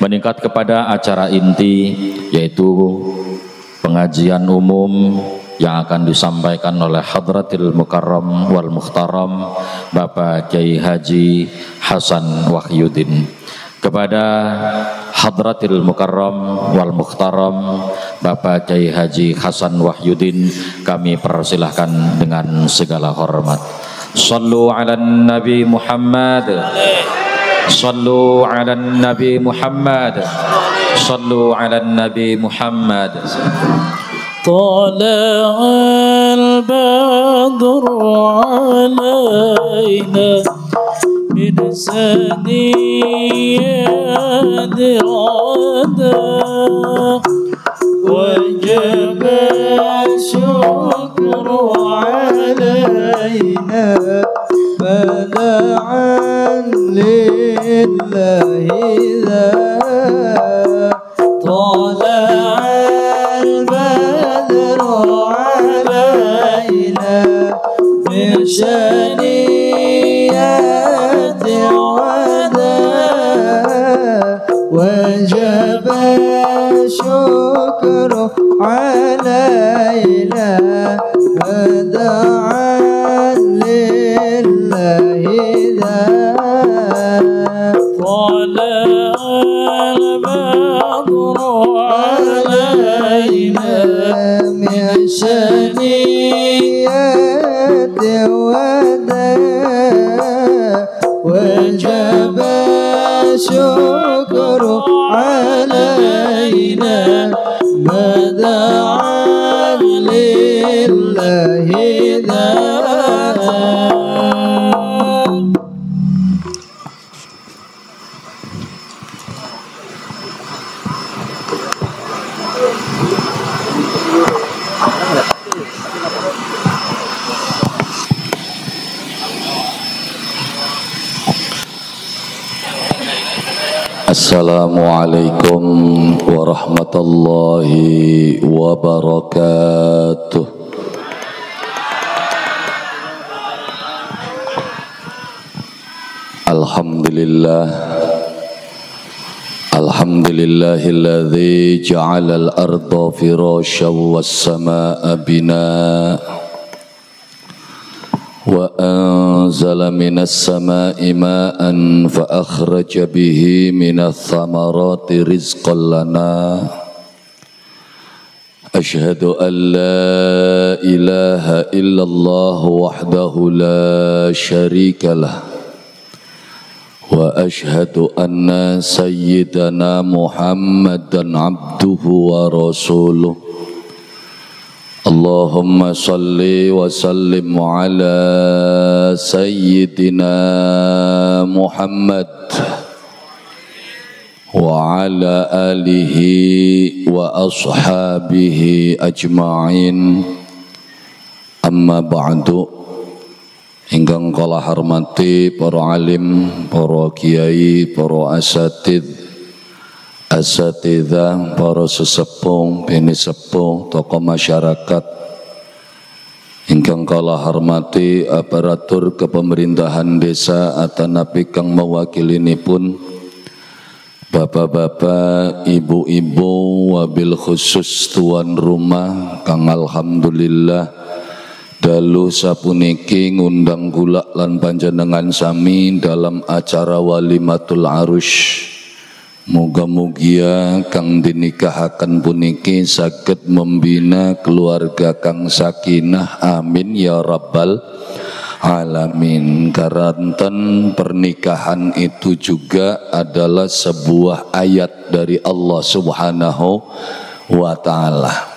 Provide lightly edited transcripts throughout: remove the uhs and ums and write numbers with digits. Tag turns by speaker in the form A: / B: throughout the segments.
A: meningkat kepada acara inti, yaitu pengajian umum yang akan disampaikan oleh Hadratil Mukarram wal Muhtaram Bapak Kiai Haji Hasan Wahyudin. Kepada Hadratil Mukarram wal Muhtaram Bapak Kiai Haji Hasan Wahyudin kami persilahkan dengan segala hormat. Sallu ala Nabi Muhammad, sallu ala Nabi Muhammad, sallu ala Nabi Muhammad.
B: طلع البدر علينا من ثنيات الوداع وجب الشكر علينا فدعا لله ذا طلع البدر علينا من ثنيات الوداع وجب الشكر علينا فدعا لله ذا طلع البدر علينا من ثنيات الوداع وجب الشكر علينا فدعا لله ذا.
C: Assalamualaikum warahmatullahi wabarakatuh. Alhamdulillahilladzi ja'alal arda firasyan was samaa'a binaa wa anzala minas samaa'i ma'an fa akhraja bihi minats thamarati rizqan lana. Asyhadu an la ilaha illallah wahdahu la syarikalah wa asyhadu anna sayyidana Muhammadan abduhu wa rasuluh. Allahumma salli wa sallim ala sayyidina Muhammad wa ala alihi wa ashabihi ajma'in. Amma ba'du. Ingkang kala hormati para alim, para kiai, para asatidzah, para sesepuh, bini sepuh, tokoh masyarakat. Ingkang kala hormati aparatur kepemerintahan desa atanapi kang mewakilinipun bapak-bapak, ibu-ibu, wabil khusus tuan rumah kang alhamdulillah dalu sapuniki ngundang kula lan panjenengan sami dalam acara walimatul arush. Muga-mugia kang dinikahaken puniki saged membina keluarga kang sakinah, amin ya rabbal alamin. Karanten pernikahan itu juga adalah sebuah ayat dari Allah Subhanahu wa ta'ala.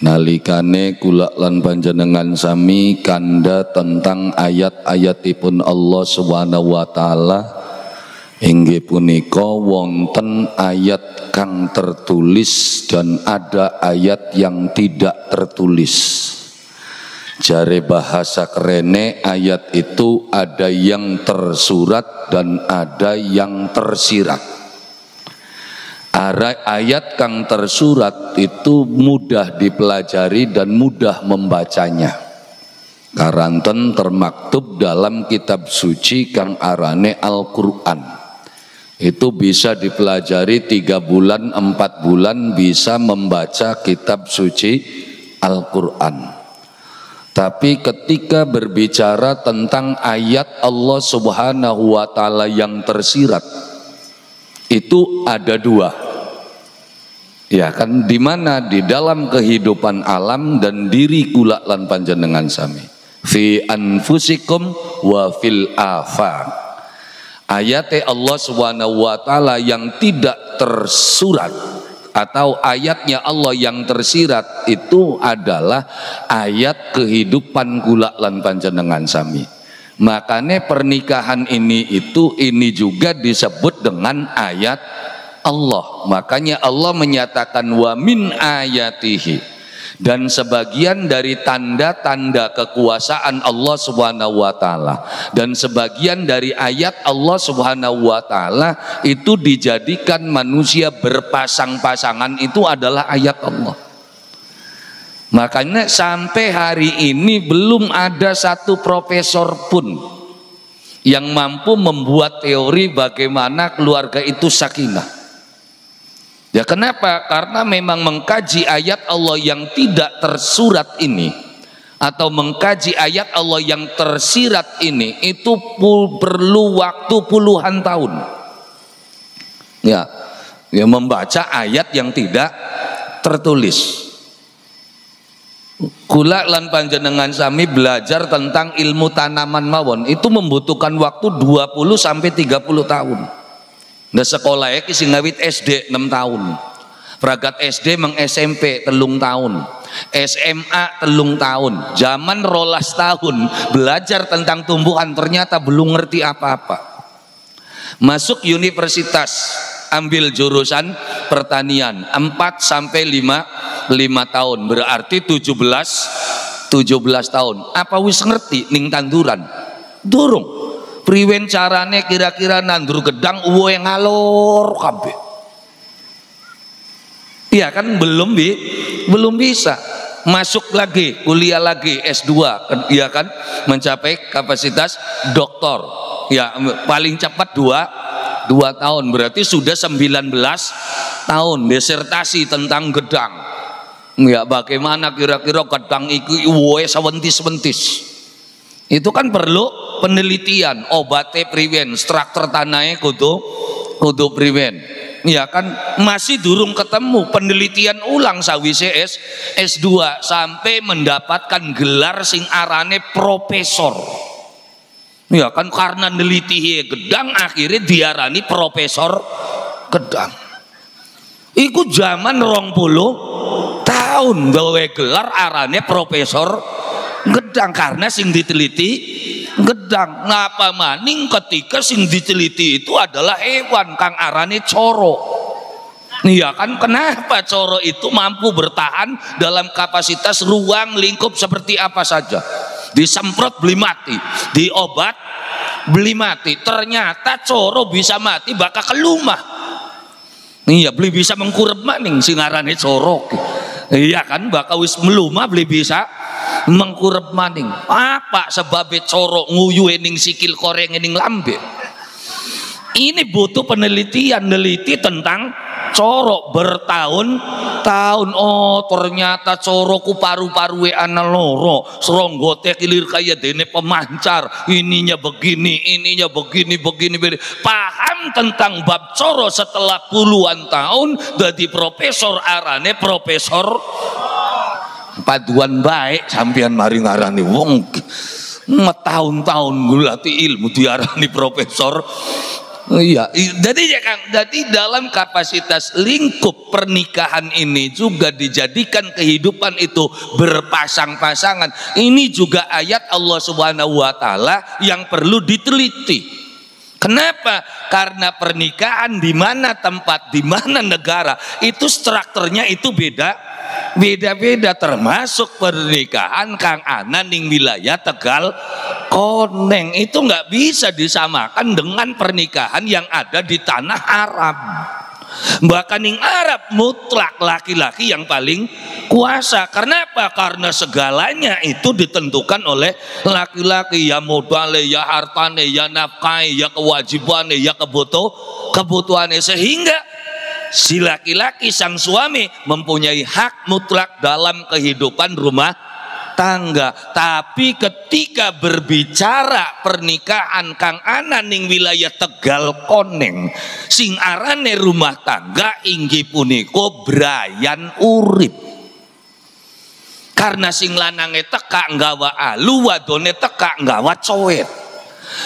C: Nalikane kula lan panjenengan sami kanda tentang ayat-ayatipun Allah Subhanahu wa ta'ala, inggih punika wonten ayat kang tertulis dan ada ayat yang tidak tertulis. Jare bahasa kerene ayat itu ada yang tersurat dan ada yang tersirat. Ayat kang tersurat itu mudah dipelajari dan mudah membacanya. Karanten termaktub dalam kitab suci kang arane Al-Qur'an. Itu bisa dipelajari 3 bulan, 4 bulan bisa membaca kitab suci Al-Quran. Tapi ketika berbicara tentang ayat Allah Subhanahu wa Ta'ala yang tersirat, itu ada 2. Ya kan, di mana di dalam kehidupan alam dan diri kula lan panjenengan sami. Fi anfusikum wa fil afaq. Ayat Allah Subhanahu wa Ta'ala yang tidak tersurat atau ayatnya Allah yang tersirat itu adalah ayat kehidupan kula lan panjenengan sami. Makanya pernikahan ini juga disebut dengan ayat Allah. Makanya Allah menyatakan wa min ayatihi, dan sebagian dari tanda-tanda kekuasaan Allah Subhanahu wa Ta'ala dan sebagian dari ayat Allah Subhanahu wa Ta'ala itu dijadikan manusia berpasang-pasangan, itu adalah ayat Allah. Makanya sampai hari ini belum ada satu profesor pun yang mampu membuat teori bagaimana keluarga itu sakinah. Ya kenapa? Karena memang mengkaji ayat Allah yang tidak tersurat ini atau mengkaji ayat Allah yang tersirat ini itu perlu waktu puluhan tahun. Ya membaca ayat yang tidak tertulis. Kula lan panjenengan sami belajar tentang ilmu tanaman mawon itu membutuhkan waktu 20 sampai 30 tahun. Nah sekolahnya sing ngawit SD 6 tahun, pragat SD meng SMP 3 tahun, SMA 3 tahun, zaman 12 tahun belajar tentang tumbuhan ternyata belum ngerti apa-apa. Masuk universitas ambil jurusan pertanian 4 sampai 5 tahun, berarti 17 tahun. Apa wis ngerti ning tanduran? Durung. Priwen carane kira-kira nandur gedang uwe ngalor kabeh. Iya kan belum bisa. Masuk lagi, kuliah lagi S2, iya kan mencapai kapasitas doktor. Ya paling cepat 2 tahun, berarti sudah 19 tahun disertasi tentang gedang. Ya bagaimana kira-kira gedang itu uwe sawentis-wentis. Itu kan perlu penelitian, obatnya priwen, struktur tanahnya kudu priwen. Ya kan masih durung ketemu, penelitian ulang sawise S2 sampai mendapatkan gelar sing arane profesor. Ya kan karena neliti gedang akhirnya diarani profesor gedang. Iku zaman 20 tahun gawe gelar arane profesor gedang karena sing diteliti gedang. Ngapa maning ketika sing diteliti itu adalah hewan kang arane coro. Iya kan, kenapa coro itu mampu bertahan dalam kapasitas ruang lingkup seperti apa saja, disemprot beli mati, diobat beli mati, ternyata coro bisa mati bakal kelumah. Iya beli bisa mengkurep maning sing arane coro. Iya kan bakal wis melumah beli bisa mengkurep maning. Apa sebabnya coro nguyu ning sikil koreng ning lambe? Ini butuh penelitian, neliti tentang coro bertahun-tahun. Oh ternyata coro ku paru-paru ana loro, seronggote kilir kaya dene pemancar, ininya begini, begini. Paham tentang bab coro setelah puluhan tahun jadi profesor arane profesor paduan baik sampean mari ngarani wong tahun-tahun ngulati ilmu diarani profesor. Iya, jadi ya Kang, jadi dalam kapasitas lingkup pernikahan ini juga dijadikan kehidupan itu berpasang-pasangan. Ini juga ayat Allah Subhanahu wa Ta'ala yang perlu diteliti. Kenapa? Karena pernikahan di mana tempat, di mana negara itu strukturnya itu beda-beda, termasuk pernikahan Kang Ana ning wilayah Tegal Koneng itu nggak bisa disamakan dengan pernikahan yang ada di tanah Arab. Bahkan ning Arab mutlak laki-laki yang paling kuasa. Karena apa? Karena segalanya itu ditentukan oleh laki-laki, ya modale, ya hartane, ya nafkahe, ya kewajibane, ya kebutuhannya. Sehingga si laki-laki sang suami mempunyai hak mutlak dalam kehidupan rumah tangga. Tapi ketika berbicara pernikahan Kang Ana ning wilayah Tegal Koneng, sing arane rumah tangga inggih punika brayan urip. Karena sing lanange teka nggawa alu, wadone teka nggawa cowet.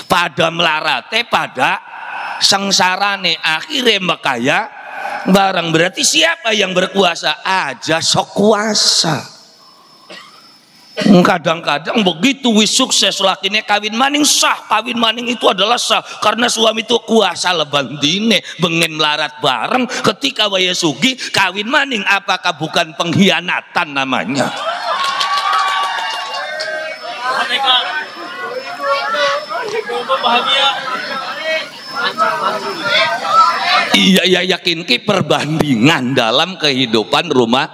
C: Pada melarate, pada sengsarane, akhirnya makaya barang. Berarti siapa yang berkuasa? Aja sok kuasa. Kadang-kadang begitu wis sukses lakinya kawin maning sah. Kawin maning itu adalah sah karena suami itu kuasa lebandine bengen melarat bareng. Ketika waya sugi kawin maning, apakah bukan pengkhianatan namanya? Iya yakin ki perbandingan dalam kehidupan rumah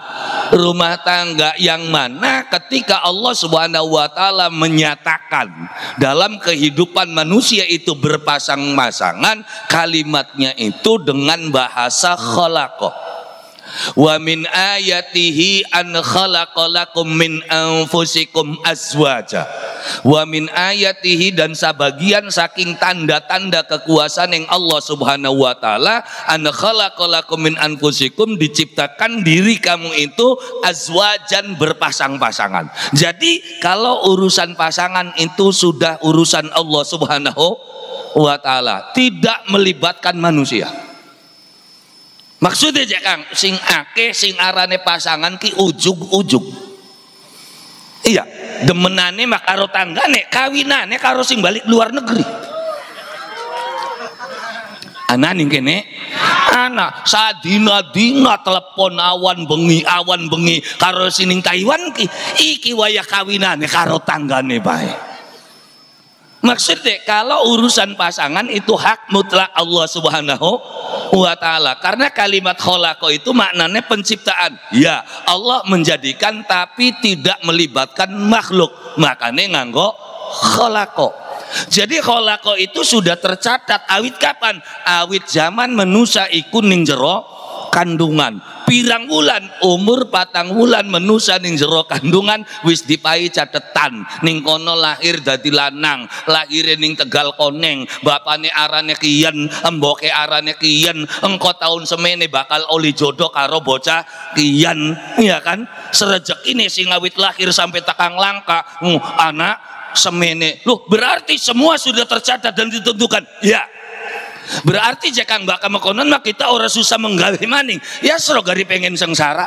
C: tangga, yang mana ketika Allah Subhanahu wa taala menyatakan dalam kehidupan manusia itu berpasang-pasangan, kalimatnya itu dengan bahasa khalaqa. Wa min ayatihi an khalaqalakum min anfusikum azwaja. Wa min ayatihi, dan sebagian saking tanda-tanda kekuasaan yang Allah Subhanahu wa taala, an khalaqalakum min anfusikum, diciptakan diri kamu itu azwajan, berpasang-pasangan. Jadi kalau urusan pasangan itu sudah urusan Allah Subhanahu wa taala, tidak melibatkan manusia. Maksudnya Kang, sing ake sing arane pasangan ki ujug-ujug. Iya, demenane mak karo tanggane, kawinane karo sing balik luar negeri. Ana ning kene, ana sadina-dina telepon awan bengi karo sining Taiwan ki, iki wayah kawinane karo tanggane bae. Maksudnya kalau urusan pasangan itu hak mutlak Allah Subhanahu wa taala. Karena kalimat khalaqa itu maknanya penciptaan. Ya, Allah menjadikan tapi tidak melibatkan makhluk. Makanya nganggo khalaqa. Jadi khalaqa itu sudah tercatat awit kapan? Awit zaman manusia iku ning jero kandungan. Pirang wulan, umur 4 wulan manusia ning jero kandungan wis dipai catetan ning kono lahir dadi lanang, lahir ning Tegal Koneng, bapane arane kiyen, emboke arane kiyen, engko taun semene bakal oli jodoh karo bocah kiyen, ya kan? Serejekine sing awit lahir sampai tekang langka, anak semene. Loh, berarti semua sudah tercatat dan ditentukan. Ya. Berarti jakang bakal mekonon mah kita orang susah menggawe maning. Ya sero gari pengen sengsara.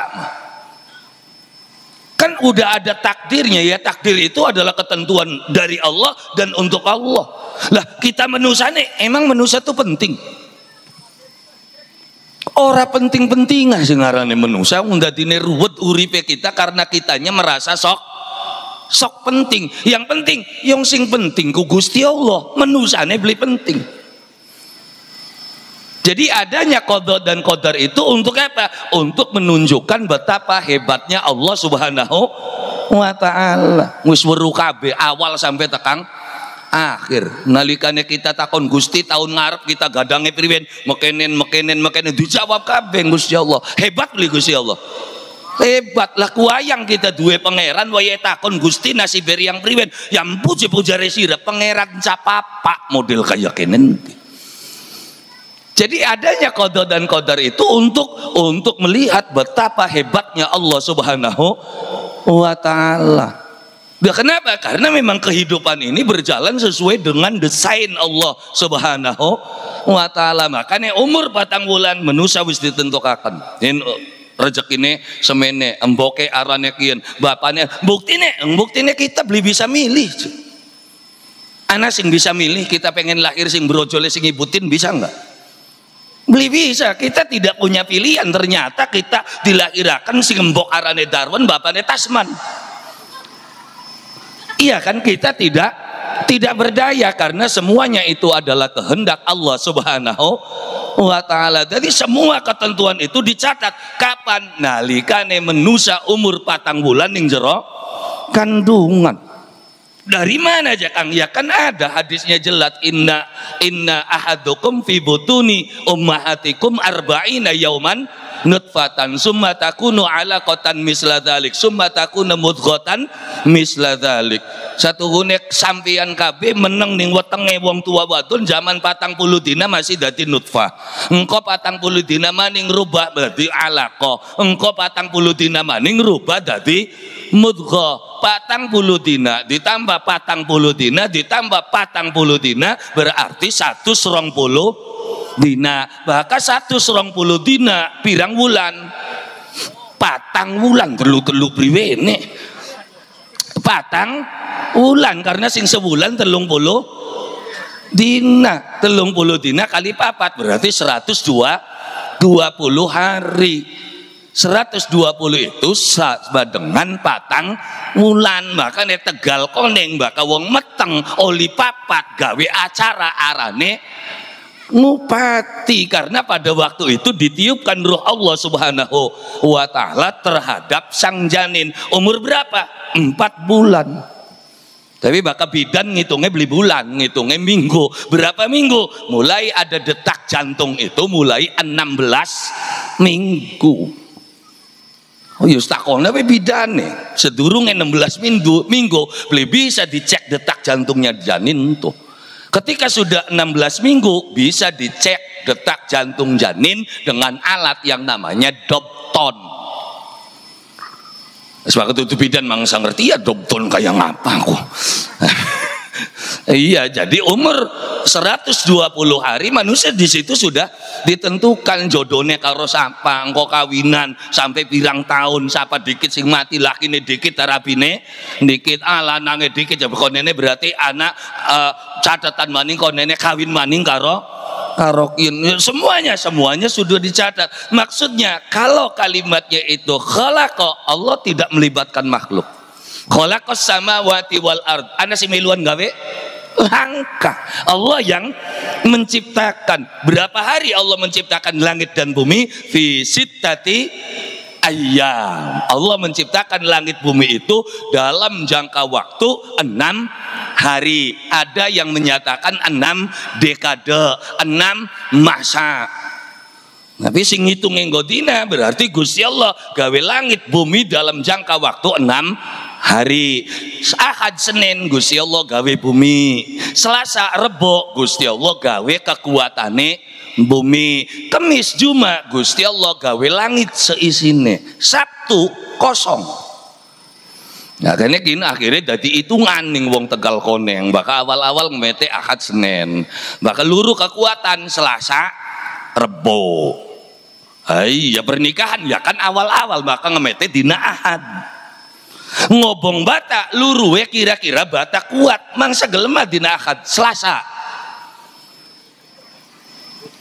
C: Kan udah ada takdirnya ya. Takdir itu adalah ketentuan dari Allah dan untuk Allah. Lah kita manusia nih, emang manusia tuh penting. Ora penting-penting sing ngarane manusia ndadine ruwet uripe kita karena kitanya merasa sok penting. Yang penting, yang sing penting ku Gusti Allah. Manusane beli penting. Jadi adanya qada dan qadar itu untuk apa? Untuk menunjukkan betapa hebatnya Allah Subhanahu wa taala. Wis weru kabeh awal sampai tekang akhir. Nalikane kita takon Gusti tahun ngarep kita gadange priwen, mekenen dijawab kabeh Gusti Allah. Hebat li Gusti Allah. Hebat lah kuayang kita duwe pangeran wayahe takon Gusti nasib yang priwen. Yang puji-pujare sira pangeran capapa model kaya kenen. Jadi adanya qada dan qadar itu untuk melihat betapa hebatnya Allah Subhanahu wa taala. Nah, kenapa? Karena memang kehidupan ini berjalan sesuai dengan desain Allah Subhanahu wa taala. Makanya umur 4 wulan manusia wis ditentukaken. Rezekine semene, emboke arane kiyen, bapaknya buktine kita beli bisa milih. Anak sing bisa milih, kita pengen lahir sing brojole sing ibutin bisa enggak? Beli bisa, kita tidak punya pilihan. Ternyata kita dilahirkan sing mbok arane Darwin, bapaknya Tasman. Iya kan, kita tidak tidak berdaya karena semuanya itu adalah kehendak Allah Subhanahu wa ta'ala. Jadi semua ketentuan itu dicatat kapan nalikane menusa umur 4 bulan ning jero kandungan. Dari mana aja Kang? Ya kan ada hadisnya jelas, inna ahadukum fi butuni ummahatikum arba'ina yauman nutfatan summa takunu alaqatan misla dzalik summa takunu mudghatan misla dzalik. Satuhune sampeyan kabeh meneng ning wetenge wong tua wadon zaman 40 dina masih dadi nutfah. Engko 40 dina maning rubah dadi alaqah. Engko 40 dina maning rubah dadi mudghah. 40 dina ditambah 40 dina ditambah 40 dina berarti 120 dina. Bahkan 120 dina pirang wulan? 4 wulan telu priwene. 4 wulan karena sing sebulan 30 dina. 30 dina kali 4 berarti 120 hari. 120 itu sama dengan 4 wulan. Makanya Tegal koneng baka wong meteng oli papat gawe acara arane ngupati, karena pada waktu itu ditiupkan ruh Allah Subhanahu wa ta'ala terhadap sang janin. Umur berapa? 4 bulan. Tapi bakal bidan ngitungnya beli bulan, ngitungnya minggu. Berapa minggu? Mulai ada detak jantung itu mulai 16 minggu. Oh ya takone bidan nih. Sedurunge 16 minggu beli bisa dicek detak jantungnya janin tuh. Ketika sudah 16 minggu bisa dicek detak jantung janin dengan alat yang namanya Dobton. Sebab itu bidan mangsa ngerti ya Dobton kayak ngapa kok. Iya, jadi umur 120 hari manusia di situ sudah ditentukan jodohnya karo sapa, engko kawinan sampai pirang tahun, sapa dikit sing mati lakine dikit tarabine dikit lanange dikit ya konene berarti anak catatan maning konene kawin maning karo semuanya sudah dicatat. Maksudnya kalau kalimatnya itu khalaqa, Allah tidak melibatkan makhluk. Khalaqas samawati wal ard. Ana si miluan gawe langkah. Allah yang menciptakan. Berapa hari Allah menciptakan langit dan bumi? Fi sittati ayyam. Allah menciptakan langit bumi itu dalam jangka waktu 6 hari. Ada yang menyatakan 6 dekade, 6 masa. Tapi sing ngitung nggodina berarti Gusti Allah gawe langit bumi dalam jangka waktu 6 hari. Ahad Senin Gusti Allah gawe bumi. Selasa Rebo Gusti Allah gawe kekuatane bumi. Kemis Jumat Gusti Allah gawe langit seisine. Sabtu kosong. Nah kene gini akhirnya jadi hitungan ning wong Tegal koneng. Bakal awal-awal ngemete Ahad Senin. Bakal luruh kekuatan Selasa Rebo. Ya pernikahan ya kan awal-awal bakal ngemete dina Ahad. Ngobong bata luruwe kira-kira bata kuat mangsa gelema dina Ahad Selasa.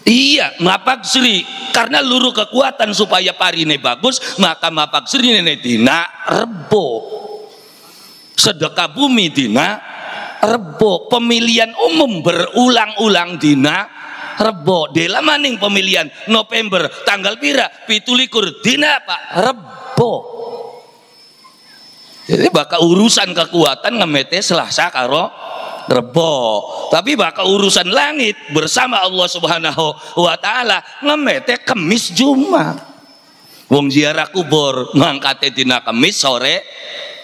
C: Iya mapak sri karena luruh kekuatan supaya parine bagus maka mapak sri nene dina Rebo. Sedekah bumi dina Rebo. Pemilihan umum berulang-ulang dina Rebo. Dela maning pemilihan November tanggal pira 17 dina Pak Rebo. Jadi bakal urusan kekuatan ngemete Selasa karo Rebo. Tapi bakal urusan langit bersama Allah Subhanahu wa ta'ala ngemete Kemis Jumat. Wong ziarah kubur ngangkate dina Kemis sore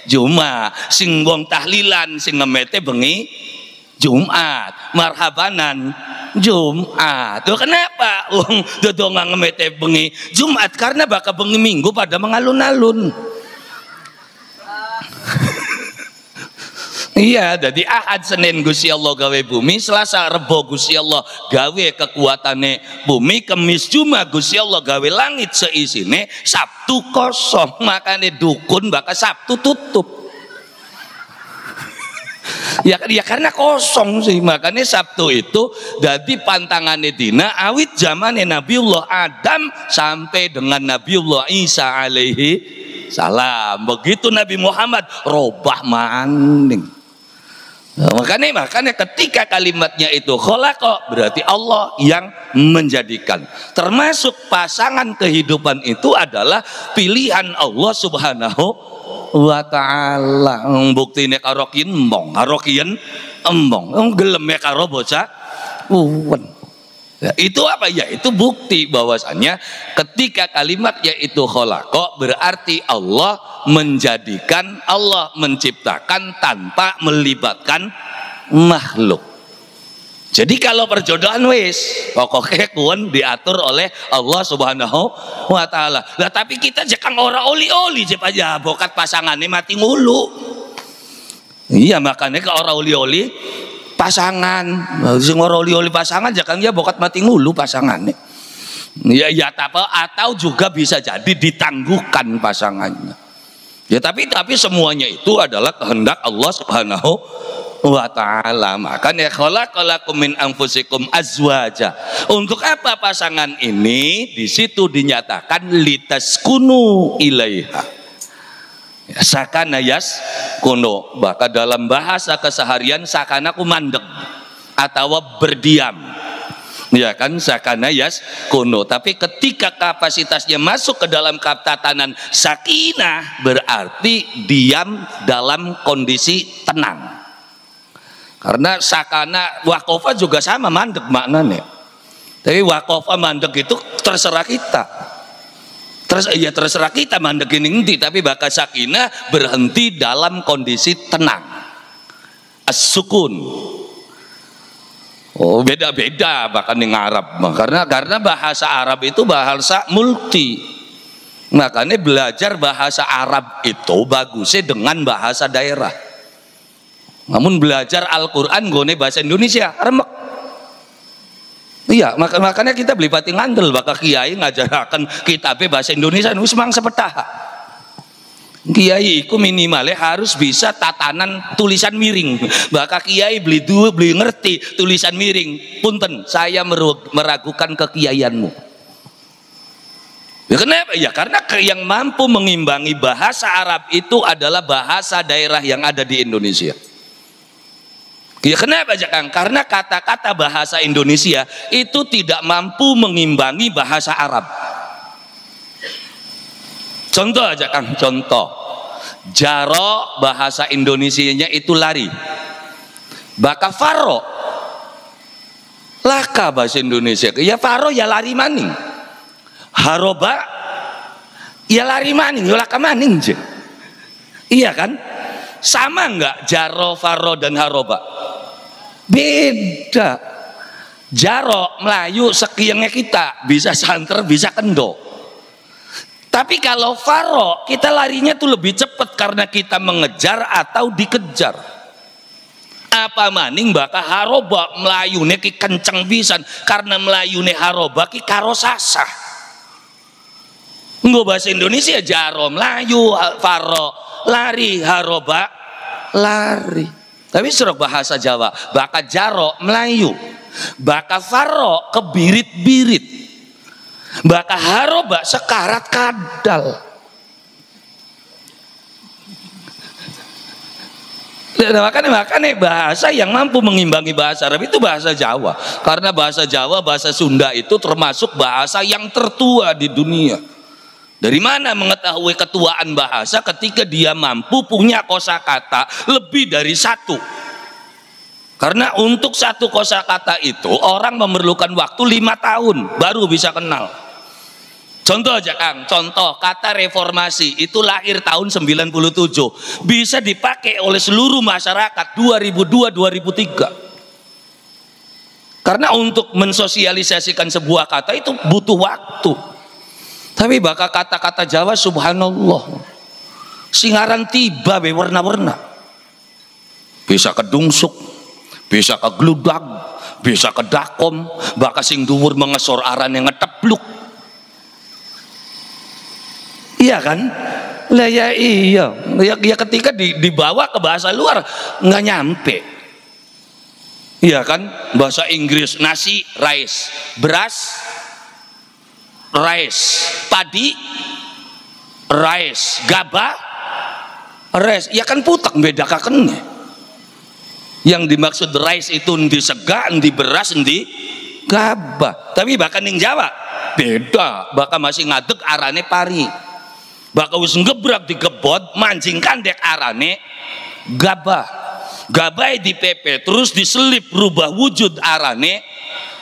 C: Jumat. Sing wong tahlilan sing ngemete bengi Jumat. Marhabanan Jumat. Tuh kenapa wong dodongan ngemete bengi Jumat? Karena bakal bengi Minggu pada mengalun-alun. Iya, jadi Ahad Senin Gusti Allah gawe bumi, Selasa Rebo Gusti Allah gawe kekuatane bumi, Kemis Jumat Gusti Allah gawe langit seisine, Sabtu kosong. Makanya dukun bakal Sabtu tutup. Ya karena kosong sih, makanya Sabtu itu jadi pantangannya dina awit zamannya Nabiullah Adam sampai dengan Nabiullah Isa alaihi salam. Begitu Nabi Muhammad robah maning. Makanya ketika kalimatnya itu khalaqa, berarti Allah yang menjadikan. Termasuk pasangan kehidupan itu adalah pilihan Allah Subhanahu wa ta'ala. Buktine karo kinmong, karo kien embong, geleme karo bocah uwen. Ya, itu apa ya? Itu bukti bahwasannya ketika kalimat yaitu khalaqa berarti Allah menjadikan, Allah menciptakan tanpa melibatkan makhluk. Jadi kalau perjodohan wis pokoknya kuon diatur oleh Allah Subhanahu wa ta'ala. Lah tapi kita jangan ora oli-oli aja bokat pasangannya mati ngulu. Iya makanya ke ora oli-oli pasangan, sing ora oli-oli pasangan jangan ya bokat mati ngulu pasangannya. Ya atau juga bisa jadi ditangguhkan pasangannya. Ya tapi semuanya itu adalah kehendak Allah Subhanahu wa ta'ala. Makanya khalaqalakum min anfusikum azwaja. Untuk apa pasangan ini? Di situ dinyatakan litaskunu ilaiha. Sakana yas kuno, bahkan dalam bahasa keseharian sakana ku mandek atau berdiam, ya kan, sakana yas kuno. Tapi ketika kapasitasnya masuk ke dalam tatanan sakinah berarti diam dalam kondisi tenang. Karena sakana wakofa juga sama mandek maknanya. Tapi wakofa mandek itu terserah kita. Terserah kita mandek ini, tapi bakal sakinah berhenti dalam kondisi tenang, as-sukun. Oh beda-beda bahkan di Arab, karena bahasa Arab itu bahasa multi. Makanya belajar bahasa Arab itu bagusnya dengan bahasa daerah. Namun belajar Al-Quran gone bahasa Indonesia remek. Iya, makanya kita beli pati ngandel bakal kiai ngajarakan kitabnya bahasa Indonesia wis mang sepetaha. Kiai iku minimalnya harus bisa tatanan tulisan miring. Bakal kiai beli ngerti tulisan miring. Punten, saya meragukan kekiaianmu. Ya kenapa? Ya karena yang mampu mengimbangi bahasa Arab itu adalah bahasa daerah yang ada di Indonesia. Ya kenapa Kang? Karena kata-kata bahasa Indonesia itu tidak mampu mengimbangi bahasa Arab. Contoh aja Kang, contoh. Jaro bahasa Indonesianya itu lari. Baka faro. Laka bahasa Indonesia. Ya faro ya lari maning. Haroba ya lari maning, ya laka maning je. Iya kan? Sama enggak jaro, faro dan haroba? Beda. Jaro Melayu sekiangnya kita bisa santer bisa kendo. Tapi kalau faro kita larinya tuh lebih cepat karena kita mengejar atau dikejar. Apa maning bakal haroba Melayu ki kenceng pisan karena Melayu haroba ki karo sasah. Nggak bahasa Indonesia jaro Melayu, faro lari, haroba lari. Tapi suruh bahasa Jawa, baka jaro Melayu, baka faro kebirit-birit, baka haroba sekarat kadal. Makanya bahasa yang mampu mengimbangi bahasa Arab itu bahasa Jawa. Karena bahasa Jawa, bahasa Sunda itu termasuk bahasa yang tertua di dunia. Dari mana mengetahui ketuaan bahasa ketika dia mampu punya kosakata lebih dari satu? Karena untuk satu kosakata itu orang memerlukan waktu 5 tahun baru bisa kenal. Contoh aja Kang, contoh kata reformasi itu lahir tahun 97, bisa dipakai oleh seluruh masyarakat 2002-2003. Karena untuk mensosialisasikan sebuah kata itu butuh waktu. Tapi bakal kata-kata Jawa subhanallah singaran tiba be warna-warna, bisa kedungsuk, bisa ke gludag, bisa ke dakom, bakal sing dhuwur mengesor aran yang ngetepluk. Iya kan? Lah ya iya, ya ketika dibawa ke bahasa luar nggak nyampe. Iya kan? Bahasa Inggris nasi, rice, beras, rice, padi, rice, gabah, rice, ya kan putak beda kakennya. Yang dimaksud rice itu di sega, di beras, di gabah. Tapi bahkan yang Jawa beda, bahkan masih ngadeg arane pari. Bahkan wis ngebrak digebot mancingkan dek arane gabah. Gabah dipepe terus diselip rubah wujud arane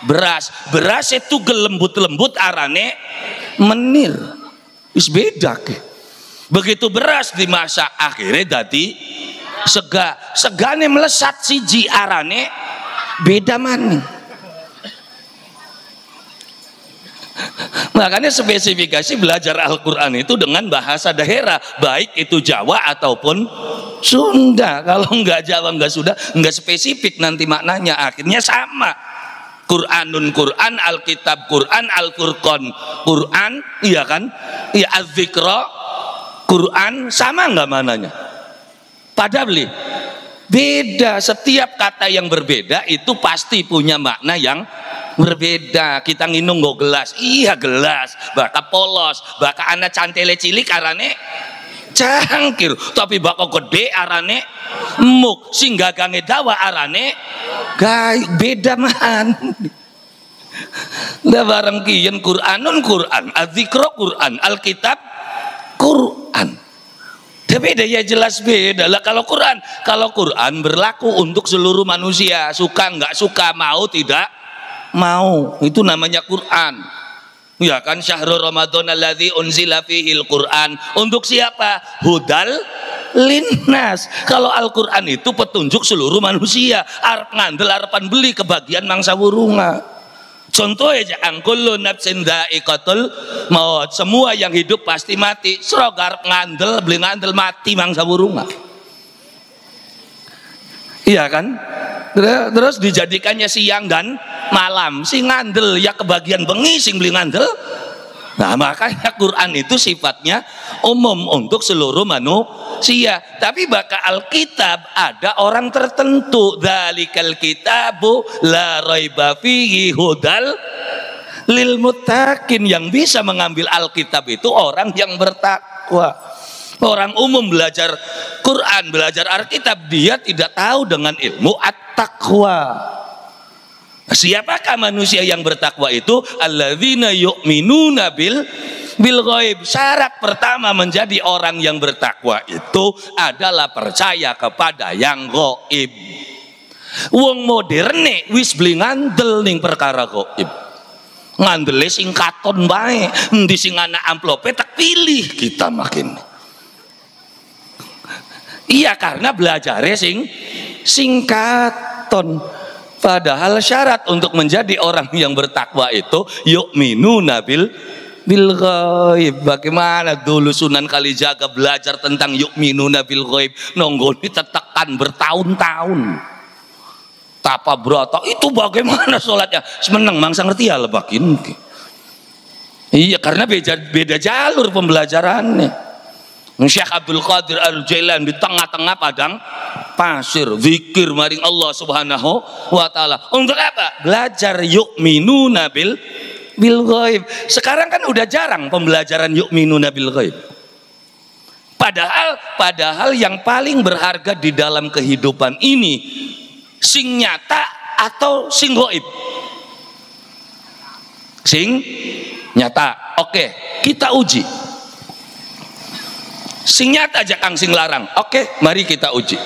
C: beras. Beras itu gelembut-lembut arane menir. Is beda ke. Begitu beras dimasak akhirnya dadi sega. Segane melesat siji arane beda maning. Makanya spesifikasi belajar Al-Quran itu dengan bahasa daerah, baik itu Jawa ataupun Sunda. Kalau enggak Jawa enggak Sunda, enggak spesifik nanti maknanya, akhirnya sama. Quranun Quran, Alkitab Quran, Al-Furqan Quran, iya kan? Iya, Az-Zikra Quran, sama enggak maknanya? Padahal beda. Setiap kata yang berbeda itu pasti punya makna yang berbeda. Kita nginum go gelas, iya gelas, baka polos, baka anak cantele cilik arane cangkir, tapi baka gede arane muk, singga gange dawa arane gay, beda man. Nda bareng kiyen Quranun Quran, Az-Zikra Quran, Alkitab Quran. Beda ya, jelas beda lah. Kalau Quran berlaku untuk seluruh manusia, suka nggak suka, mau tidak mau, itu namanya Quran. Ya kan, syahrul Ramadan alladzi unzila fihil Quran. Untuk siapa? Hudal linnas. Kalau Al-Quran itu petunjuk seluruh manusia. Arep ngandel arepan beli kebagian mangsa wurunga. Contoh aja, angkullu nafsin dha'iqatul maut. Semua yang hidup pasti mati. Sroga arep ngandel, beli ngandel mati mangsa wurunga. Iya kan? Terus dijadikannya siang dan malam. Si ngandel ya kebagian bengi, sing beli ngandel. Nah, makanya Quran itu sifatnya umum untuk seluruh manusia. Tapi bakal Alkitab ada orang tertentu. Dzalikal kitabu la raiba fihi hudal lil muttaqin. Yang bisa mengambil Alkitab itu orang yang bertakwa. Orang umum belajar Quran, belajar Alkitab, dia tidak tahu dengan ilmu at-taqwa. Siapakah manusia yang bertakwa itu? Alladzina yu'minuna bil ghaib. Syarat pertama menjadi orang yang bertakwa itu adalah percaya kepada yang ghaib. Wong moderne wis beli ngandel ning perkara ghaib. Ngandele sing katon bae, endi sing ana amplope tak pilih kita makin. Iya, karena belajarnya singkaton. Padahal syarat untuk menjadi orang yang bertakwa itu yu'minuna bil ghaib. Bagaimana dulu Sunan Kalijaga belajar tentang yu'minuna bil ghaib, nonggoni tetekan bertahun-tahun. Tapa brata itu bagaimana sholatnya? Semeneng mangsa ngerti ya lebakin. Iya, karena beda jalur pembelajarannya. Syekh Abdul Qadir Al-Jailan di tengah-tengah padang pasir, zikir maring Allah Subhanahu wa taala. Untuk apa? Belajar yu'minuna bil ghaib. Sekarang kan udah jarang pembelajaran yu'minuna bil ghaib. Padahal yang paling berharga di dalam kehidupan ini sing nyata atau sing ghaib? Sing nyata. Oke, kita uji. Sing nyata aja kang sing larang. Oke, mari kita uji.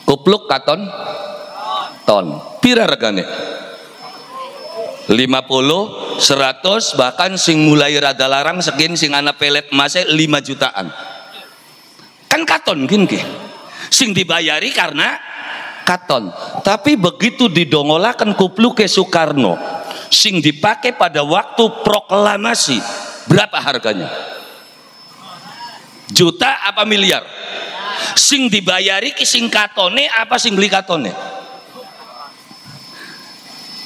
C: Kupluk katon ton. Pira regane? 50, 100, bahkan sing mulai rada larang segin sing ana pelet emasnya 5 jutaan. Kan katon gini. Sing dibayari karena katon. Tapi begitu didongolakan kupluke Soekarno, sing dipakai pada waktu proklamasi, berapa harganya? Juta apa miliar? Sing dibayari ki sing katone apa sing beli katone?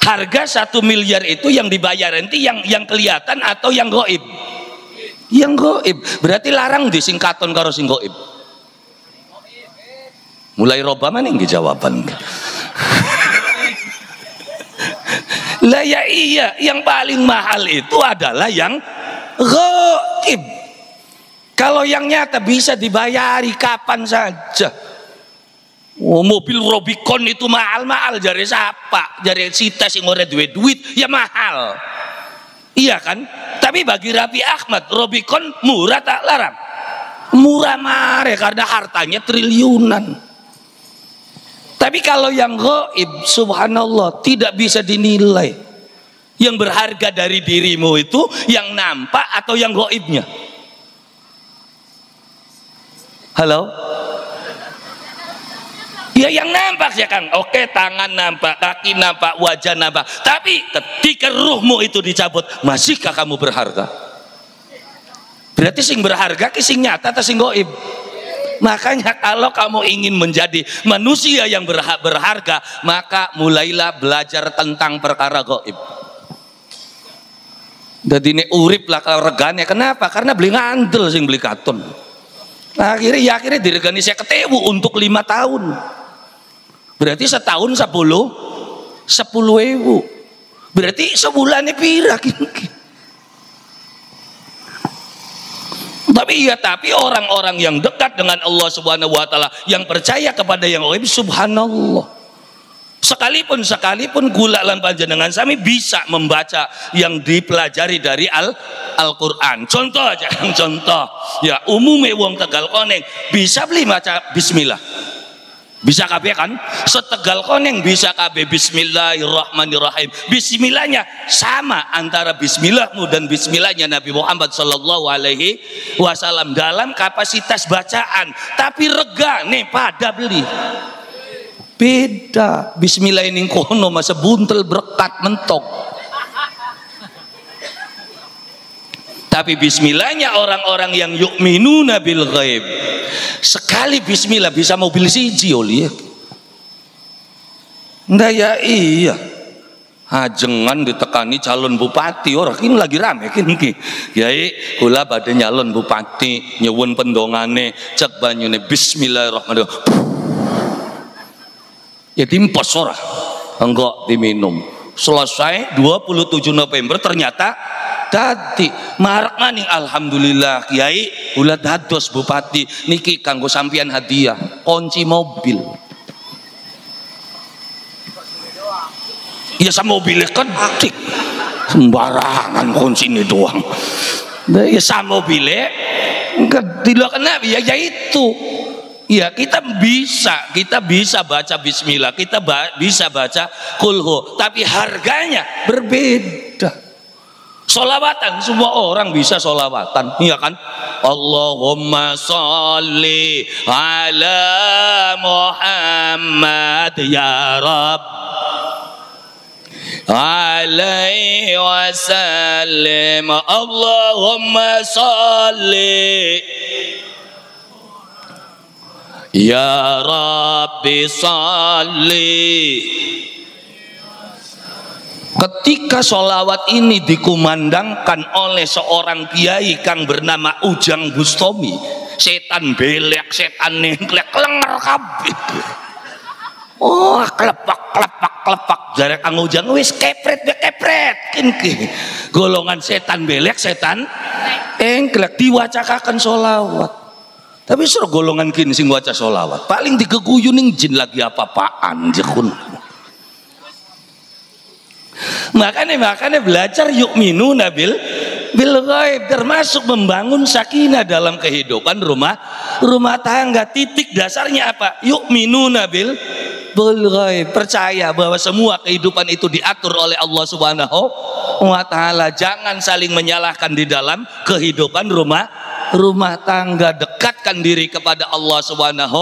C: Harga 1 miliar itu yang dibayar nanti yang kelihatan atau yang gaib? Yang gaib. Berarti larang di sing katon karo sing gaib. Mulai roba mana yang jawaban? Lah ya iya, yang paling mahal itu adalah yang gaib. Kalau yang nyata bisa dibayari kapan saja. Oh, mobil Rubicon itu mahal-mahal jari siapa? Jari Sita sing ora duwe duit ya mahal. Iya kan? Tapi bagi Raffi Ahmad Rubicon murah tak larang? Murah mare karena hartanya triliunan. Tapi kalau yang gaib subhanallah tidak bisa dinilai. Yang berharga dari dirimu itu yang nampak atau yang gaibnya? Halo? Ya yang nampak ya Kang. Oke, tangan nampak, kaki nampak, wajah nampak. Tapi ketika ruhmu itu dicabut, masihkah kamu berharga? Berarti sing berharga ki sing nyata atau sing gaib? Makanya kalau kamu ingin menjadi manusia yang berharga, maka mulailah belajar tentang perkara gaib. Jadi ini urip lah kalau regane. Kenapa? Karena beli ngandel sing beli katon. Akhirnya diregani saya ketemu untuk 5 tahun. Berarti setahun 10.000. Berarti sebulannya pira kini. Tapi orang-orang yang dekat dengan Allah Subhanahu wa taala, yang percaya kepada yang gaib, subhanallah. Sekalipun kula lan panjenengan sami bisa membaca yang dipelajari dari Al-Qur'an. Contoh aja, contoh. Ya, umumnya wong Tegal Koneng bisa beli baca bismillah. Bisa kabeh kan? Setegal Koneng bisa kabeh bismillahirrahmanirrahim. Bismillahnya sama antara bismillahmu dan bismillahnya Nabi Muhammad sallallahu alaihi wasallam dalam kapasitas bacaan, tapi regane pada beli. Beda. Bismillah ini kono masa buntel berkat mentok. Tapi bismillahnya orang-orang yang yu'minuna bil ghaib, sekali bismillah bisa mobil siji oli ya. Ndak ya iya. Ajengan ditekani calon bupati, orang ini lagi rame kini. Kiai kula badhe nyalon bupati, nyuwun pendongane cek banyune bismillahirrahmanirrahim. Ya dimpos ora, enggak diminum. Selesai 27 November ternyata tadi marak maning alhamdulillah Kiai kula dados bupati niki kanggo sampean hadiah kunci mobil. Ya sama mobilnya ketik sembarangan kunci ini doang. Ya sama mobilnya tidak kena ya itu. Ya kita bisa baca bismillah, kita bisa baca kulhu, tapi harganya berbeda. Solawatan semua orang bisa solawatan, iya kan? Allahumma sholli ala Muhammad ya Rabb alaihi wasallam. Allahumma sholli ya Rabbi salli. Ketika sholawat ini dikumandangkan oleh seorang kiai kang bernama Ujang Bustomi, setan belek, setan nengklek, lenger kabeh. Oh, klepak jare kang Ujang wis kepret kinki. Golongan setan belek, setan engklek diwacakaken sholawat. Tapi suruh golongan kini sing waca sholawat paling digeguyun ning jin lagi apa-apaan jekun. Makanya belajar yu'minuna bil ghaib, termasuk membangun sakinah dalam kehidupan rumah tangga. Titik dasarnya apa? Yu'minuna bil ghaib, percaya bahwa semua kehidupan itu diatur oleh Allah Subhanahu wa taala. Jangan saling menyalahkan di dalam kehidupan rumah tangga. Dekatkan diri kepada Allah Subhanahu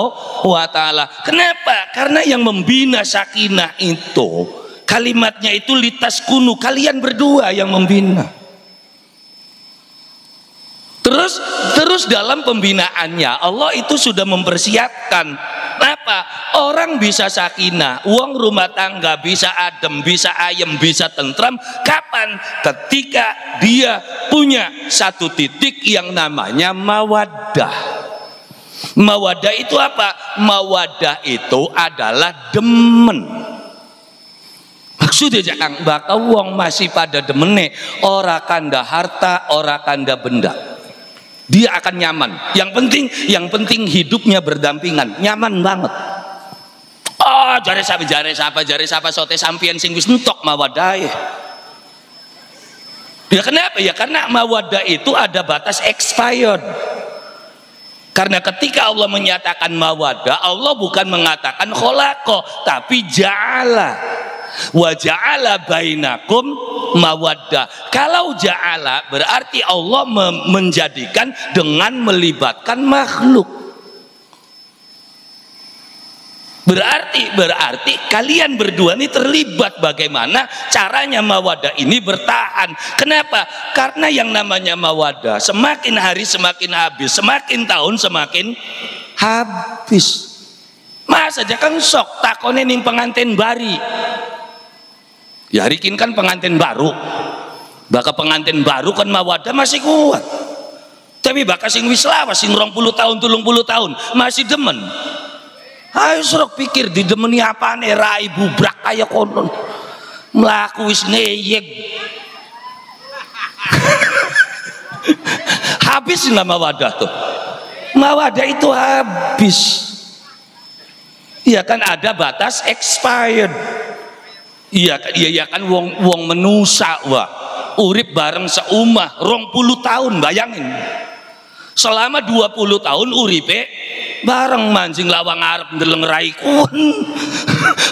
C: wa taala. Kenapa? Karena yang membina sakinah itu kalimatnya itu litas kunu, kalian berdua yang membina. Terus dalam pembinaannya Allah itu sudah mempersiapkan apa? Orang bisa sakinah, uang rumah tangga bisa adem, bisa ayem, bisa tentram. Kapan? Ketika dia punya satu titik yang namanya mawaddah. Mawaddah itu apa? Mawaddah itu adalah demen. Maksudnya jangan bakal uang masih pada demene, ora kanda harta, ora kanda benda. Dia akan nyaman. Yang penting hidupnya berdampingan, nyaman banget. jare siapa sote sampean sing wis entok mawaddah. Ya kenapa? Ya karena mawaddah itu ada batas expired. Karena ketika Allah menyatakan mawaddah, Allah bukan mengatakan khalaqa, tapi ja'ala. Wa ja'ala bainakum mawaddah. Kalau ja'ala berarti Allah menjadikan dengan melibatkan makhluk. Berarti kalian berdua ini terlibat bagaimana caranya mawaddah ini bertahan. Kenapa? Karena yang namanya mawaddah semakin hari semakin habis, semakin tahun semakin habis. Mas aja kan sok takone ning pengantin bari. Ya rikin kan pengantin baru. Baka pengantin baru kan mawaddah masih kuat. Tapi baka sing wis lawas sing 20 tahun 30 tahun masih demen. Ayo serok pikir di demeni apane rai bubrak kaya konon mlaku wis ngeyek. Habis lah mawaddah tuh. Mawaddah itu habis. Iya kan ada batas expired. Iya kan wong menusa wah urip bareng seumah 20 tahun bayangin. Selama 20 tahun uripe bareng mancing lawang arep ndeleng rai kun.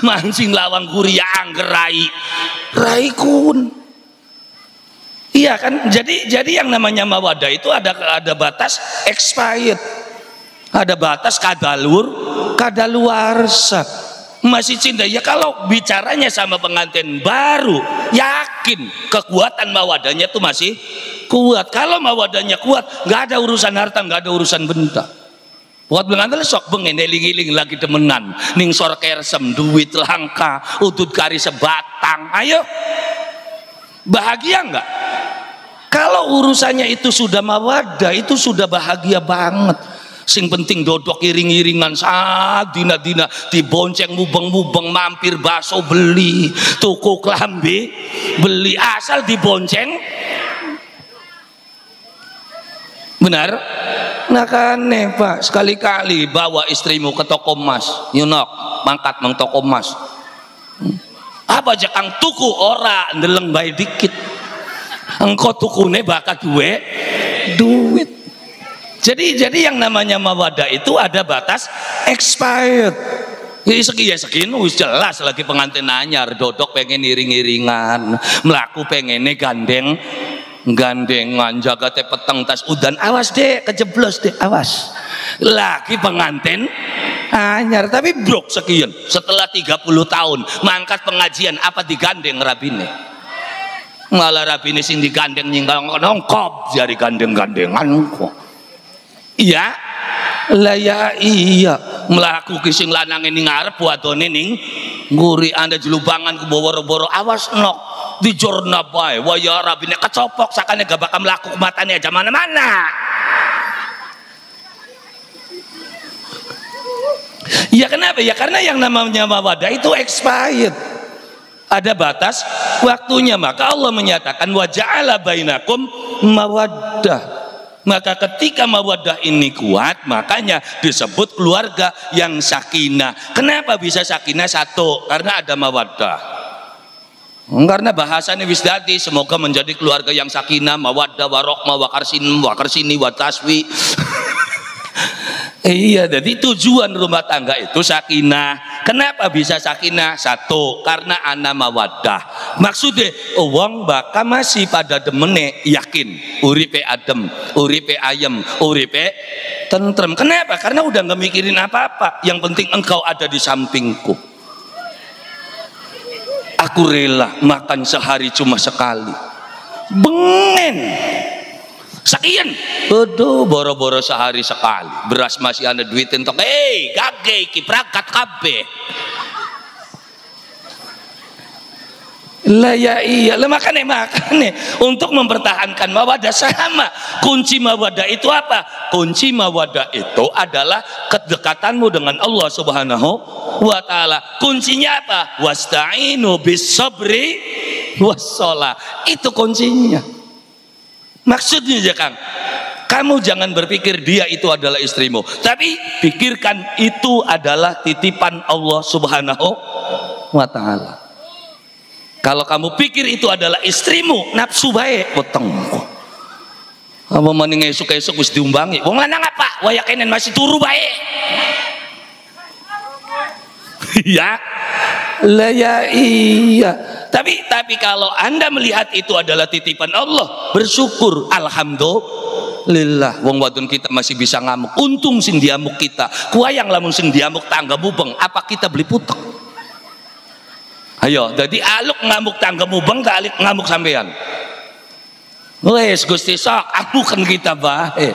C: Mancing lawang kuria angger rai kun. Iya kan? Jadi yang namanya mawaddah itu ada batas expired. Ada batas kadaluarsa. Masih cinta ya kalau bicaranya sama pengantin baru, yakin kekuatan mawaddahnya itu masih kuat. Kalau mawaddahnya kuat, nggak ada urusan harta, nggak ada urusan benda. Buat pengantin sok bengen eling-eling lagi demenan, ning sor kersem duit langka, utut kari sebatang. Ayo, bahagia nggak? Kalau urusannya itu sudah mawaddah, itu sudah bahagia banget. Sing penting dodok iring-iringan saat dina-dina dibonceng mubeng-mubeng mampir baso beli tuku klambi beli asal dibonceng benar. Nah kan Pak sekali-kali bawa istrimu ke toko emas yunok mangkat mang toko emas apa aja kang tuku ora ndeleng bae dikit engkau tukune bakal duit. Jadi yang namanya mawaddah itu ada batas expired. Ya segini wis jelas lagi pengantin anyar dodok pengen iring-iringan, melaku pengennya gandengan jaga teh peteng tas udan awas deh kejeblos deh awas. Lagi pengantin anyar tapi brok sekian setelah 30 tahun mangkat pengajian apa digandeng rabine. Malah rabine sing digandeng nyinggal nongkop jari gandeng-gandengan kok. Iya lah ya iya melaku kising lanang ini ngarep wadone ning nguri anda jelubangan ke boro-boro awas nok di jorna bae waya rabine kecopok sakane gak bakal melaku matane aja mana-mana. Ya kenapa? Ya karena yang namanya mawaddah itu expired. Ada batas waktunya, maka Allah menyatakan wa ja'ala bainakum mawaddah. Maka ketika mawaddah ini kuat, makanya disebut keluarga yang sakinah. Kenapa bisa sakinah? Satu, karena ada mawaddah. Karena bahasanya wis dadi semoga menjadi keluarga yang sakinah, mawaddah, warahmah, wakarsini, wataswi. Iya, jadi tujuan rumah tangga itu sakinah. Kenapa bisa sakinah? Satu, karena ana mawaddah. Maksudnya, wong baka masih pada demene yakin, uripe adem, uripe ayem, uripe tentrem. Kenapa? Karena udah nggak mikirin apa-apa. Yang penting engkau ada di sampingku. Aku rela makan sehari cuma sekali. Bengen. Sekian, aduh boro-boro sehari sekali beras masih ada duit entok gage iki berangkat kabeh lah ya iya lah makanya untuk mempertahankan mawaddah sama kunci mawaddah itu apa? Kunci mawaddah itu adalah kedekatanmu dengan Allah Subhanahu wa ta'ala. Kuncinya apa? Wasta'inu bis sabri was shalah. Itu kuncinya. Maksudnya ya Kang, Kamu jangan berpikir dia itu adalah istrimu, tapi pikirkan itu adalah titipan Allah Subhanahu wa ta'ala. Kalau kamu pikir itu adalah istrimu, nafsu baik weteng. Apa maning esuk-esuk wis diumbangi. Wong lanang apa? Waya kenen masih turu baik. Iya. Lah ya iya. Tapi kalau Anda melihat itu adalah titipan Allah, bersyukur, alhamdulillah. Wong wadon kita masih bisa ngamuk. Untung sing diamuk kita. Kuayang lamun sing diamuk tangga mubeng, apa kita beli putek? Ayo, jadi aluk ngamuk tangga mubeng, tak alik ngamuk sampean. Wes Gusti sok amukan kita bae.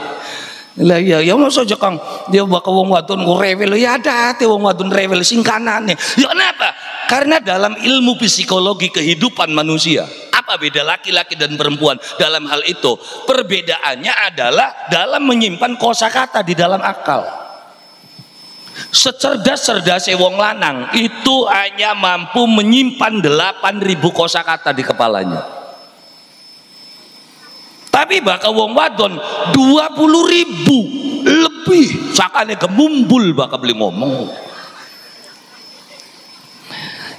C: Lah iya ya masa aja Kang dia bakal wong wadon rewel ya ada wong wadon rewel sing kanane. Ya kenapa? Karena dalam ilmu psikologi kehidupan manusia, apa beda laki-laki dan perempuan dalam hal itu? Perbedaannya adalah dalam menyimpan kosakata di dalam akal. Secerdas-cerdasnya wong lanang itu hanya mampu menyimpan 8.000 kosakata di kepalanya. Tapi bakal wong wadon 20.000 lebih sakane gemumbul bakal beli ngomong.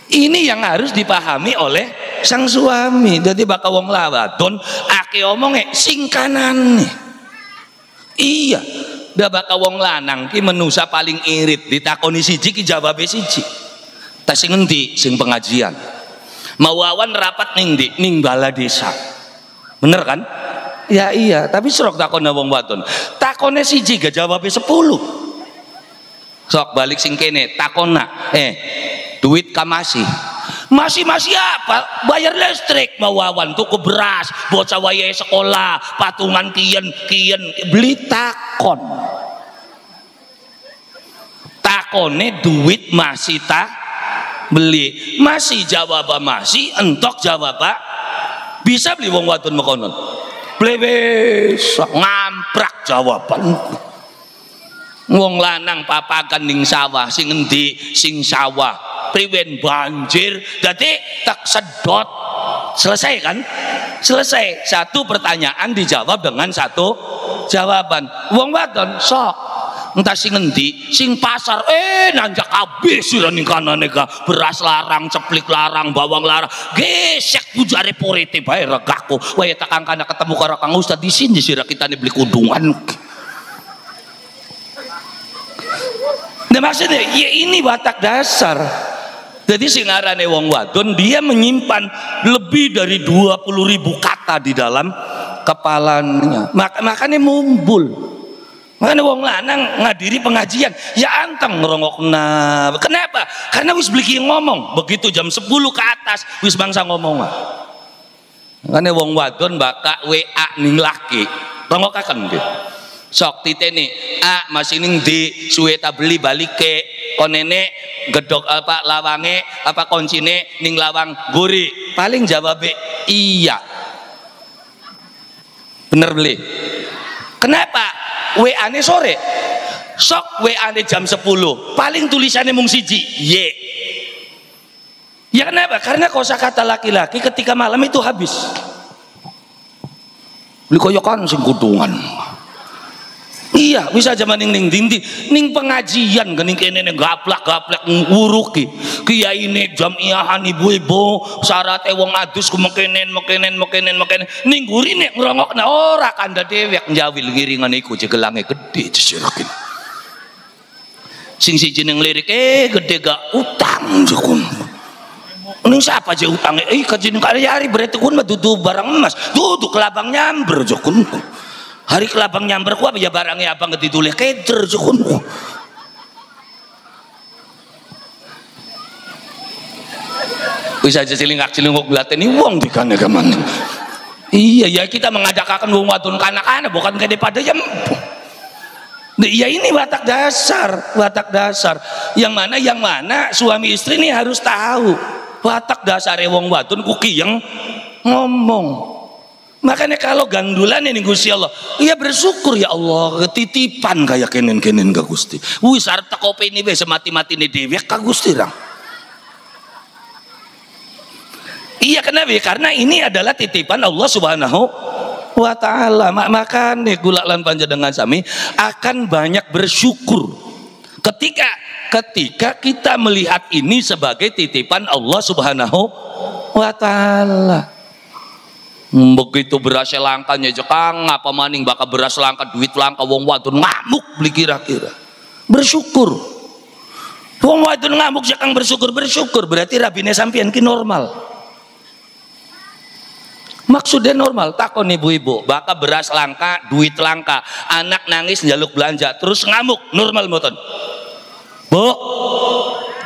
C: Ini yang harus dipahami oleh sang suami. Jadi bakal wong wadon ake omongnya sing kanane. Iya, dah bakal wong lanang ki menusa paling irit ditakoni siji ki jawabe siji. Tas sing endi sing pengajian. Mawawan rapat ning ndi ning bala desa. Bener kan? Ya iya, tapi serok takone wong wadon. Takone siji gak jawabe 10. Sok balik sing kene takona, duit ka masih apa? Bayar listrik mawawan, tuku beras, bocah wayahe sekolah, patungan kian beli takon. Takone duit masih tak beli, masih jawab masih, entok jawab bisa beli wong wadon mekonon. Plebes ngamprak jawaban. Wong lanang papakan ning sawah sing endi sing sawah priwen banjir dadi tak sedot. Selesai kan? Selesai. Satu pertanyaan dijawab dengan satu jawaban. Wong wadon sok entah sing endi sing pasar nanjak kabeh sira ning kanane ka beras larang, ceplik larang, bawang larang, gesek pujare porete bae regahku. Wae tak angkana ketemu karo Kang Ustaz di sini sira kitane beli kudungan. Nah maksudnya ya ini watak dasar. Jadi sing arane wong wadon dia menyimpan lebih dari 20.000 kata di dalam kepalanya. Makanya mumbul. Makanya wong lanang ngadiri pengajian ya anteng ngerongokna. Kenapa? Karena wis beli ngomong. Begitu jam 10 ke atas wis bangsa ngomong. Makanya wong wadon baka WA ning laki. Rongokaken nggih. Sok titene masih ning di suwe ta beli balike konene gedok apa lawange apa koncine ning lawang guri. Paling jawabe iya. Bener beli. Kenapa? WA-ne sore, sok WA-ne jam 10, paling tulisannya mung siji, ye. Ya kenapa? Karena kosakata laki-laki ketika malam itu habis. Beli koyokan sing kudungan. Iya, bisa zaman ning ning pengajian gening kene gaplak-gaplak nguruki. Kiai ini jamiahan ibu-ibu syarat wong adus ku mekenen ning gurine ngrongokna ora kanda dhewek njawil ngiringan iku jegelange gedhe jesirokin. Sing siji ning lirik gede gak utang jekun. Ning siapa aja utang kajin kali berarti kun dudu barang emas, dudu kelabang nyamber jekun. Hari kelabang nyamber ku apa ya barangnya abang ditulih keder jekun. Bisa aja cilingak-cilinguk belateni wong di kana gaman. Iya ya kita mengajakaken wong wadon kanak-kanak bukan kene pada jam. Nah, ya ini watak dasar. Yang mana suami istri ini harus tahu watak dasare wong wadon ku kiyeng ngomong. Makanya kalau gandulan ini Gusti Allah, ya bersyukur ya Allah, titipan kayak kenen ke Gusti. Wis arep teko ini wis mati-matine dhewe ka Gusti rang. Iya kenapa? Karena ini adalah titipan Allah Subhanahu wa ta'ala. Makanya kula lan panjenengan sami akan banyak bersyukur ketika kita melihat ini sebagai titipan Allah Subhanahu wa ta'ala. Begitu beras langkanya jekang apa maning bakal beras langka duit langka wong wadon ngamuk beli kira-kira bersyukur wong wadon ngamuk jekang bersyukur berarti rabine sampean ki normal. Maksudnya normal. Takon ibu-ibu bakal beras langka duit langka anak nangis njaluk belanja terus ngamuk normal mboten Bu?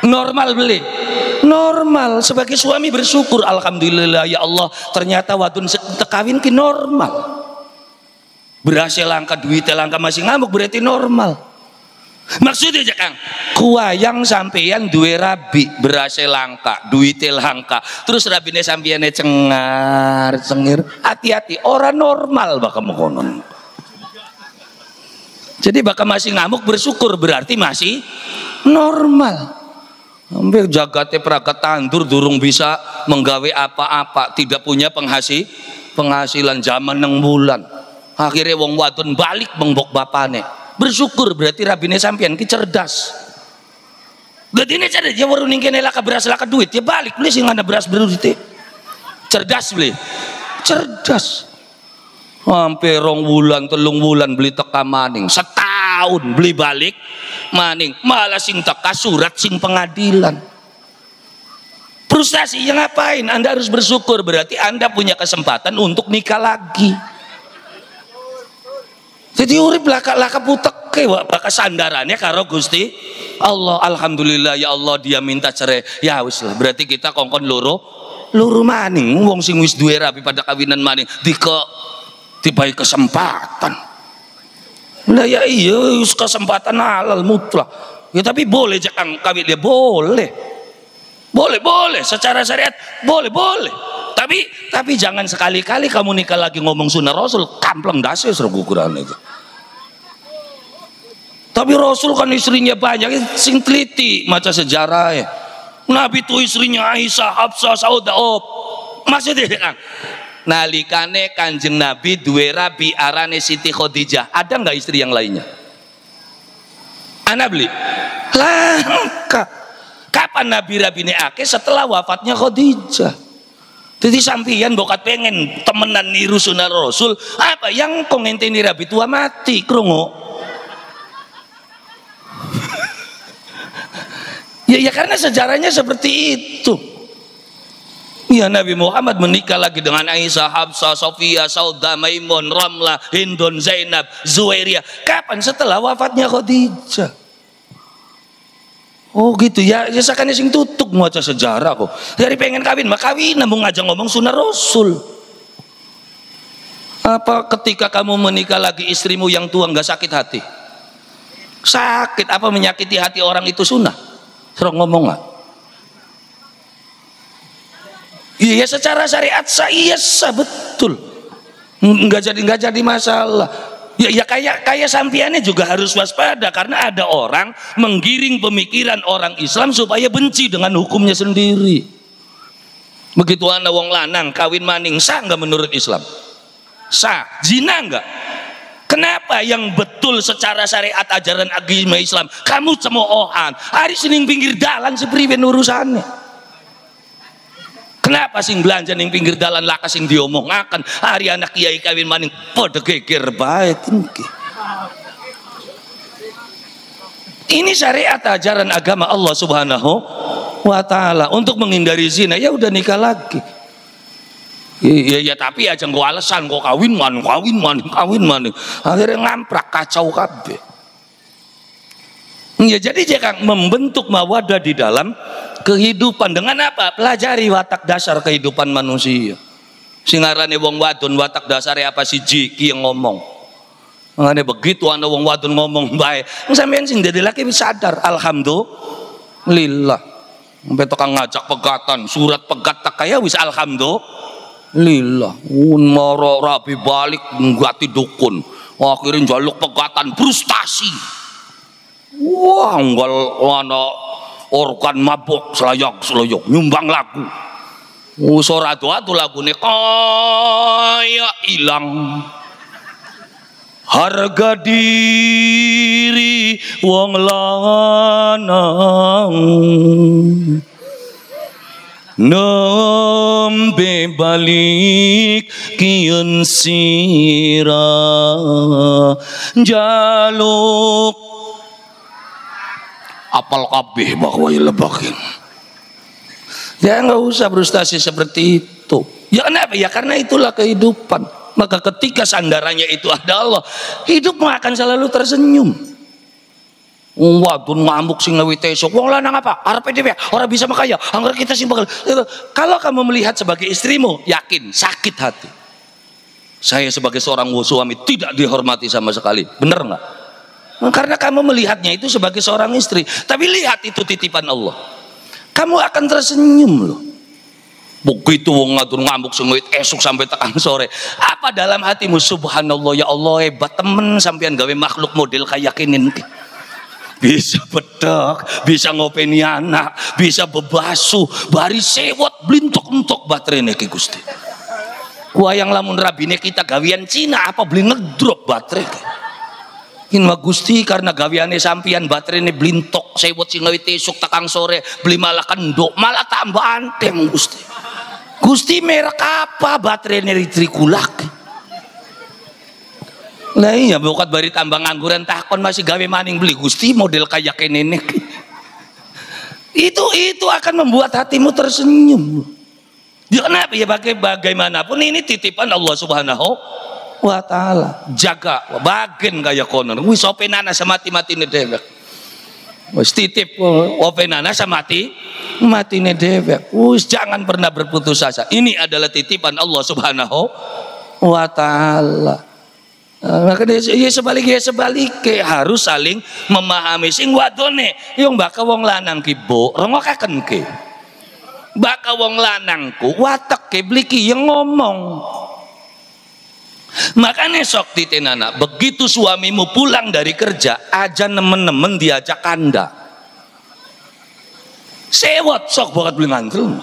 C: Normal beli? Normal. Sebagai suami bersyukur, alhamdulillah ya Allah, ternyata wadun tekawin ki normal. Berhasil langka duitnya langka masih ngamuk berarti normal. Maksudnya aja Kang, kuayang sampeyan duwe rabi berhasil langka duitnya langka terus rabine sampeyan cengar cengir, hati-hati orang normal bakal mengkonon. Jadi bakal masih ngamuk bersyukur berarti masih normal. Hampir jagatnya pragat tandur durung bisa menggawe apa-apa, tidak punya penghasilan zaman 6 bulan. Akhirnya wong wadon balik mengbok bapane. Bersyukur berarti rabine sampean ki cerdas. Gedine cerdas ya warung kene laka beras laka duit ya balik beli sing ana beras duit. Cerdas beli. Cerdas. Hampir 2 bulan 3 bulan beli teka maning, setahun beli balik maning, malah sing teka surat sing pengadilan. Frustasi yang ngapain? Anda harus bersyukur berarti Anda punya kesempatan untuk nikah lagi. Jadi urip laka putek ke baka sandarannya karo Gusti Allah. Alhamdulillah ya Allah dia minta cerai. Ya wis lah berarti kita kongkon loro maning wong sing wis duwe rapi pada kawinan maning dibai kesempatan. Nah ya iya kesempatan halal mutlak. Ya tapi boleh jangan kawin dia boleh secara syariat boleh. Tapi jangan sekali-kali kamu nikah lagi ngomong sunnah Rasul kampleng dasi sergukuran itu. Tapi Rasul kan istrinya banyak, sing teliti maca sejarah ya. Nabi itu istrinya Aisyah, Hafsah, Saudah. Maksudnya kan nalikane Kanjeng Nabi duwe rabi arane Siti Khadijah, ada nggak istri yang lainnya? Ana beli. Langka. Kapan Nabi rabine akeh? Setelah wafatnya Khadijah. Jadi sampeyan bokat pengen temenan niru sunnah Rasul, apa yang kau ngenteni rabi tua mati krungu. Ya karena sejarahnya seperti itu. Ya Nabi Muhammad menikah lagi dengan Aisyah, Hafsah, Sofia, Saudah, Maimun, Ramlah, Hindun, Zainab, Zuwairiyah. Kapan? Setelah wafatnya Khadijah. Oh gitu ya, sakane sing tutuk maca sejarah kok. Dari pengen kawin, maka kawin nambung aja ngomong sunnah Rasul. Apa ketika kamu menikah lagi istrimu yang tua nggak sakit hati? Sakit apa menyakiti hati orang itu sunnah? Serong ngomong nggak? Iya secara syariat iya betul. Nggak jadi masalah. Ya kayak sampiannya juga harus waspada karena ada orang menggiring pemikiran orang Islam supaya benci dengan hukumnya sendiri. Begitu ana wong lanang kawin maning sah nggak menurut Islam? Sah. Zina nggak? Kenapa yang betul secara syariat ajaran agama Islam kamu cemoohan hari Senin pinggir dalan sepriwe urusannya? Kenapa sing belanja ning pinggir dalan laka sing diomongaken hari anak kiai kawin maning padha geger bae tinggi. Ini syariat ajaran agama Allah Subhanahu wa taala untuk menghindari zina ya udah nikah lagi. Ya tapi aja nggo alasan kok kawin maning. Akhirnya ngamprak kacau kabeh. Ya jadi jangan membentuk mawadah di dalam kehidupan dengan apa? Pelajari watak dasar kehidupan manusia. Singarane wong wadon watak dasarnya apa sih jiki yang ngomong. Mangane begitu ana wong wadon ngomong bae, sampeyan sing dadi laki wis sadar alhamdulillah. Sampai tukang ngajak pegatan, surat pegat tak kaya wis alhamdulillah. Moro rabi balik nggati dukun. Akhirnya njaluk pegatan frustasi. Wah, nggal ana organ mabuk seloyok nyumbang lagu Usora doa tuh lagune kaya ilang. Harga diri wong lanang nembe balik kiyen sira jaluk apal kabeh bahwa lebakin. Ya nggak usah frustasi seperti itu. Ya kenapa? Ya karena itulah kehidupan. Maka ketika sandarannya itu ada Allah, hidupmu akan selalu tersenyum. Waduh ngamuk sing lewi tesok. Wong lanang apa? Arepe dhewe ora bisa makaya. Angger kita sing bakal. Kalau kamu melihat sebagai istrimu, yakin sakit hati. Saya sebagai seorang suami tidak dihormati sama sekali. Benar nggak? Karena kamu melihatnya itu sebagai seorang istri. Tapi lihat itu titipan Allah. Kamu akan tersenyum loh. Begitu wong ngatur ngamuk sengit esok sampai tekan sore. Apa dalam hatimu? Subhanallah, ya Allah hebat temen sampean gawe makhluk model kayak kinin. Bisa bedek, bisa ngopeni anak, bisa bebasu, bari sewot blintok-entok baterainya ki Gusti. Wayang lamun rabine kita gawian Cina apa beli ngedrop baterai. Inma Gusti karena gawiane sampian baterainya blintok sewot sing gawe esuk tekang sore beli malah kendok malah tambah antem Gusti. Gusti merek apa baterainya ritrikulak. Lah iya bokat bari tambah ngangguran takon masih gawe maning beli Gusti model kayak nenek. Itu akan membuat hatimu tersenyum. Ya kenapa ya bagaimanapun ini titipan Allah Subhanahu wa ta'ala. Jaga bagen kaya konon wis openana samati-matine dhewek. Wis titip openana samati-matine dhewek. Wis jangan pernah berputus asa. Ini adalah titipan Allah Subhanahu wa ta'ala. Makanya ya sebaliknya harus saling memahami. Sing wadone yang baka wong lanang ki bo rengokaken ki. Baka wong lanangku watek ki bliki yang ngomong. Makanya sok titenana begitu suamimu pulang dari kerja aja nemen-nemen diajak kanda sewot sok bokat beli mantul.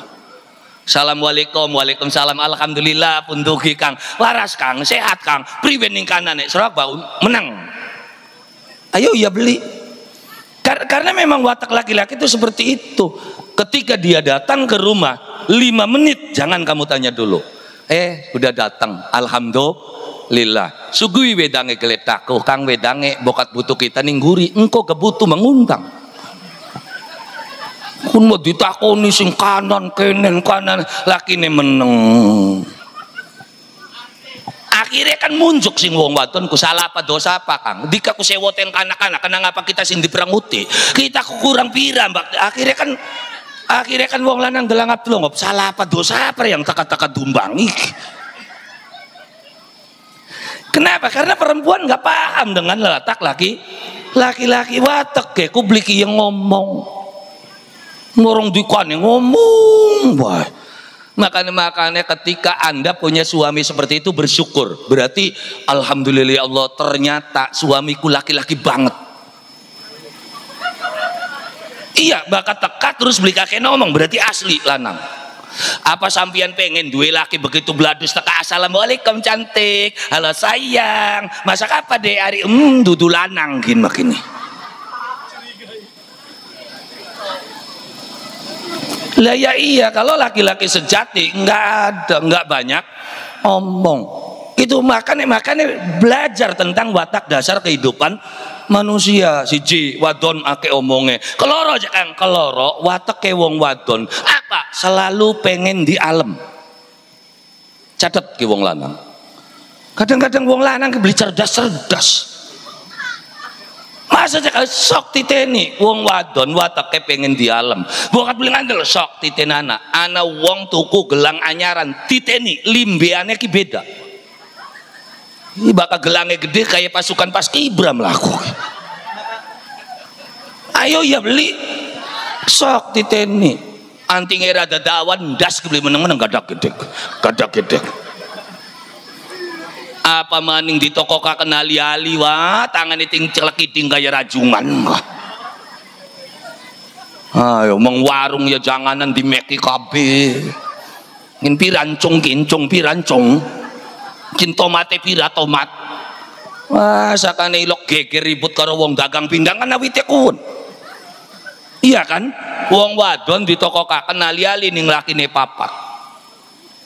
C: Assalamualaikum, waalaikumsalam, alhamdulillah punduki Kang waras Kang sehat Kang priben ning kanane serak bau menang. Ayo ya beli. Karena memang watak laki-laki itu seperti itu. Ketika dia datang ke rumah 5 menit jangan kamu tanya dulu. Udah datang, alhamdulillah. Sugui wedange geletak, Kang wedange bokat butuh kita ningguri, engkau kebutuh mengundang. Kun mau ditakoni sing kanan lakine meneng. Akhirnya kan munjuk sing wong wadon ku salah apa dosa apa Kang. Dika ku sewoten kanak-kanak kenang apa kita sing diperanguti. Kita kurang pira Mbak. Akhirnya kan wong lanang delangap telongop salah apa dosa apa yang taka-taka dumbangi. Kenapa? Karena perempuan nggak paham dengan letak laki-laki watek ke ku bliki yang ngomong ngorong dikane ngomong wah. Makanya ketika Anda punya suami seperti itu bersyukur, berarti alhamdulillah ya Allah ternyata suamiku laki-laki banget. Iya bakat teka terus beli kakek ngomong berarti asli lanang. Apa sampian pengen dua laki begitu beladus teka assalamualaikum cantik halo sayang masak apa deh hari dudu lanang gini makini. Lah ya iya kalau laki-laki sejati nggak banyak omong. Itu makanya belajar tentang watak dasar kehidupan manusia. Siji wadon ake omonge keloro jangan keloro watak ke wong wadon apa selalu pengen di alam. Catet ke wong lanang. Kadang-kadang wong lanang beli cerdas. Masa cakap sok titeni wong wadon watake pengen di alam. Bukan beli ngandel sok titenana. Ana wong tuku gelang anyaran titeni limbeane ki beda. Ini bakal gelangnya gede kayak pasukan Paskibra melaku. Ayo ya beli sok titeni. Antinge rada dawan das beli meneng-meneng gadak gede. Apa maning di toko kaken ali-ali wah tangan ting celekiding kaya rajungan. Ayo mengwarung ya janganan di meki kabeh. ngin pirancung kincung pirancung kin tomate pira tomat. Wah sakane ilok geger ribut karo wong dagang pindang kan awite kun. Iya kan? Wong wadon ditokokaken ali-ali ning lakine papat.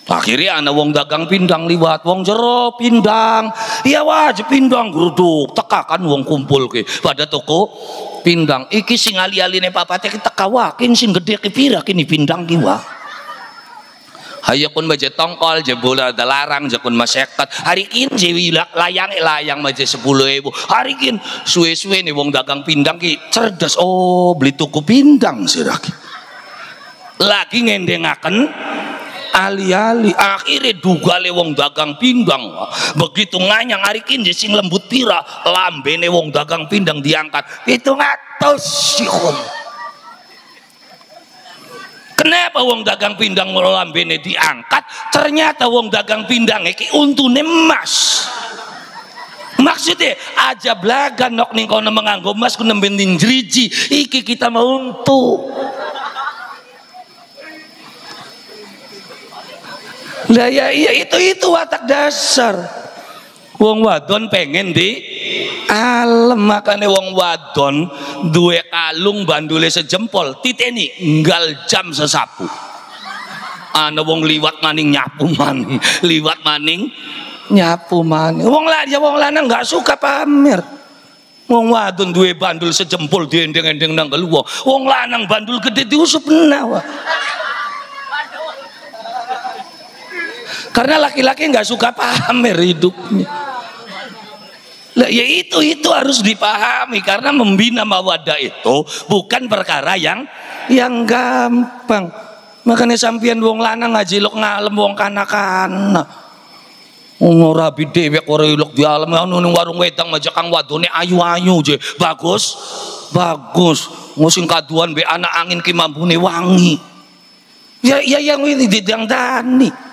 C: Akhirnya ana wong dagang pindang liwat, wong jero pindang. Iya wajib pindang gruduk, tekakan wong kumpul ke pada toko pindang. Iki sing ali-aline papate kita kawakin sing gede ke pira kini pindang kiwa. Hayakun maje tongkol jebola ada larang jakun masyarakat hari kin jewi layang maje 10.000 hari kin suwe-suwe nih wong dagang pindang ki cerdas oh beli tuku pindang siraki lagi ngendengaken ali-ali akhirnya dugale wong dagang pindang begitu nganyang hari kin sing lembut pira lambene wong dagang pindang diangkat 700 sihun. Kenapa wong dagang pindang lambene diangkat? Ternyata wong dagang pindang iki untune emas. Maksudnya aja blaga nok ning kono menganggo emas ku nembe driji iki kita mau untu. Lah ya iya itu watak dasar. Wong wadon pengen di alam makane wong wadon duwe kalung bandule sejempol titeni nggal jam sesapu. Ana wong liwat maning nyapu maning, liwat maning nyapu maning. Wong lanang nggak suka pamer. Wong wadon duwe bandul sejempol diendeng-endeng nang keluar. Wong lanang bandul gede diusup nawa. Karena laki-laki nggak suka pamer hidupnya. Lah ya itu harus dipahami karena membina mawaddah itu bukan perkara yang gampang. Makanya sampeyan wong lanang ngajiluk ngalem wong kanak-kanak. Ora rabi dhewek ora ilok di alam anu ning warung wedang majak kang wadone ayu-ayu je. Bagus. Ngusing kaduan be anak angin ki mambune wangi. Ya yang ini didang-dani.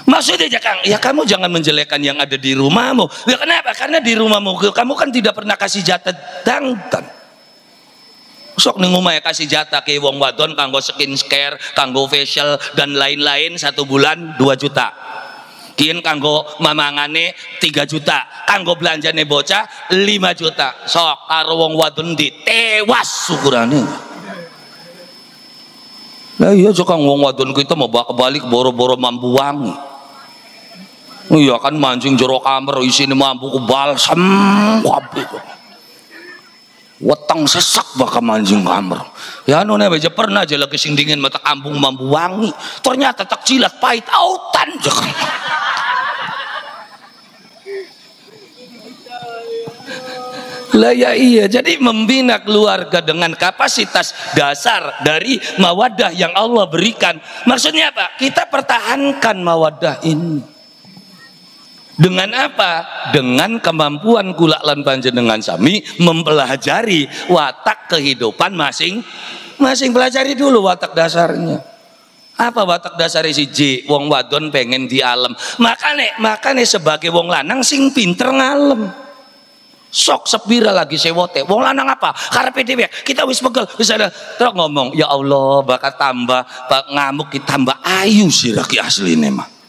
C: Maksudnya ya kamu jangan menjelekkan yang ada di rumahmu. Ya kenapa? Karena di rumahmu kamu kan tidak pernah kasih jatah dangtan. Sok ning omah kasih jatah ke wong wadon kanggo skincare, kanggo facial dan lain-lain 1 bulan 2 juta. Kien kanggo mamangane 3 juta, kanggo belanjane bocah 5 juta. Sok karo wong wadon di tewas syukurane. Lah iya sok wong wadon kita mau balik boro-boro mambu wangi. Iya kan mancing jero kamar isine mampu ku balsam kabeh. Weteng sesak bakal mancing kamar. Ya anu nek aja pernah aja lagi sing dingin mata kampung mampu wangi. Ternyata tak cilat pahit autan. Lah ya iya, jadi membina keluarga dengan kapasitas dasar dari mawaddah yang Allah berikan. Maksudnya apa? Kita pertahankan mawaddah ini. Dengan apa? Dengan kemampuan kula lan panjenengan sami mempelajari watak kehidupan masing-masing. Pelajari dulu watak dasarnya. Apa watak dasarnya siji? Wong wadon pengen di alam. Makane sebagai wong lanang sing pinter ngalem. Sok sepira lagi sewote. Wong lanang apa? Karepe dhewe. Kita wis pegel, wis ada terus ngomong, ya Allah, bakal tambah ngamuk kita tambah ayu sira ki asline mah.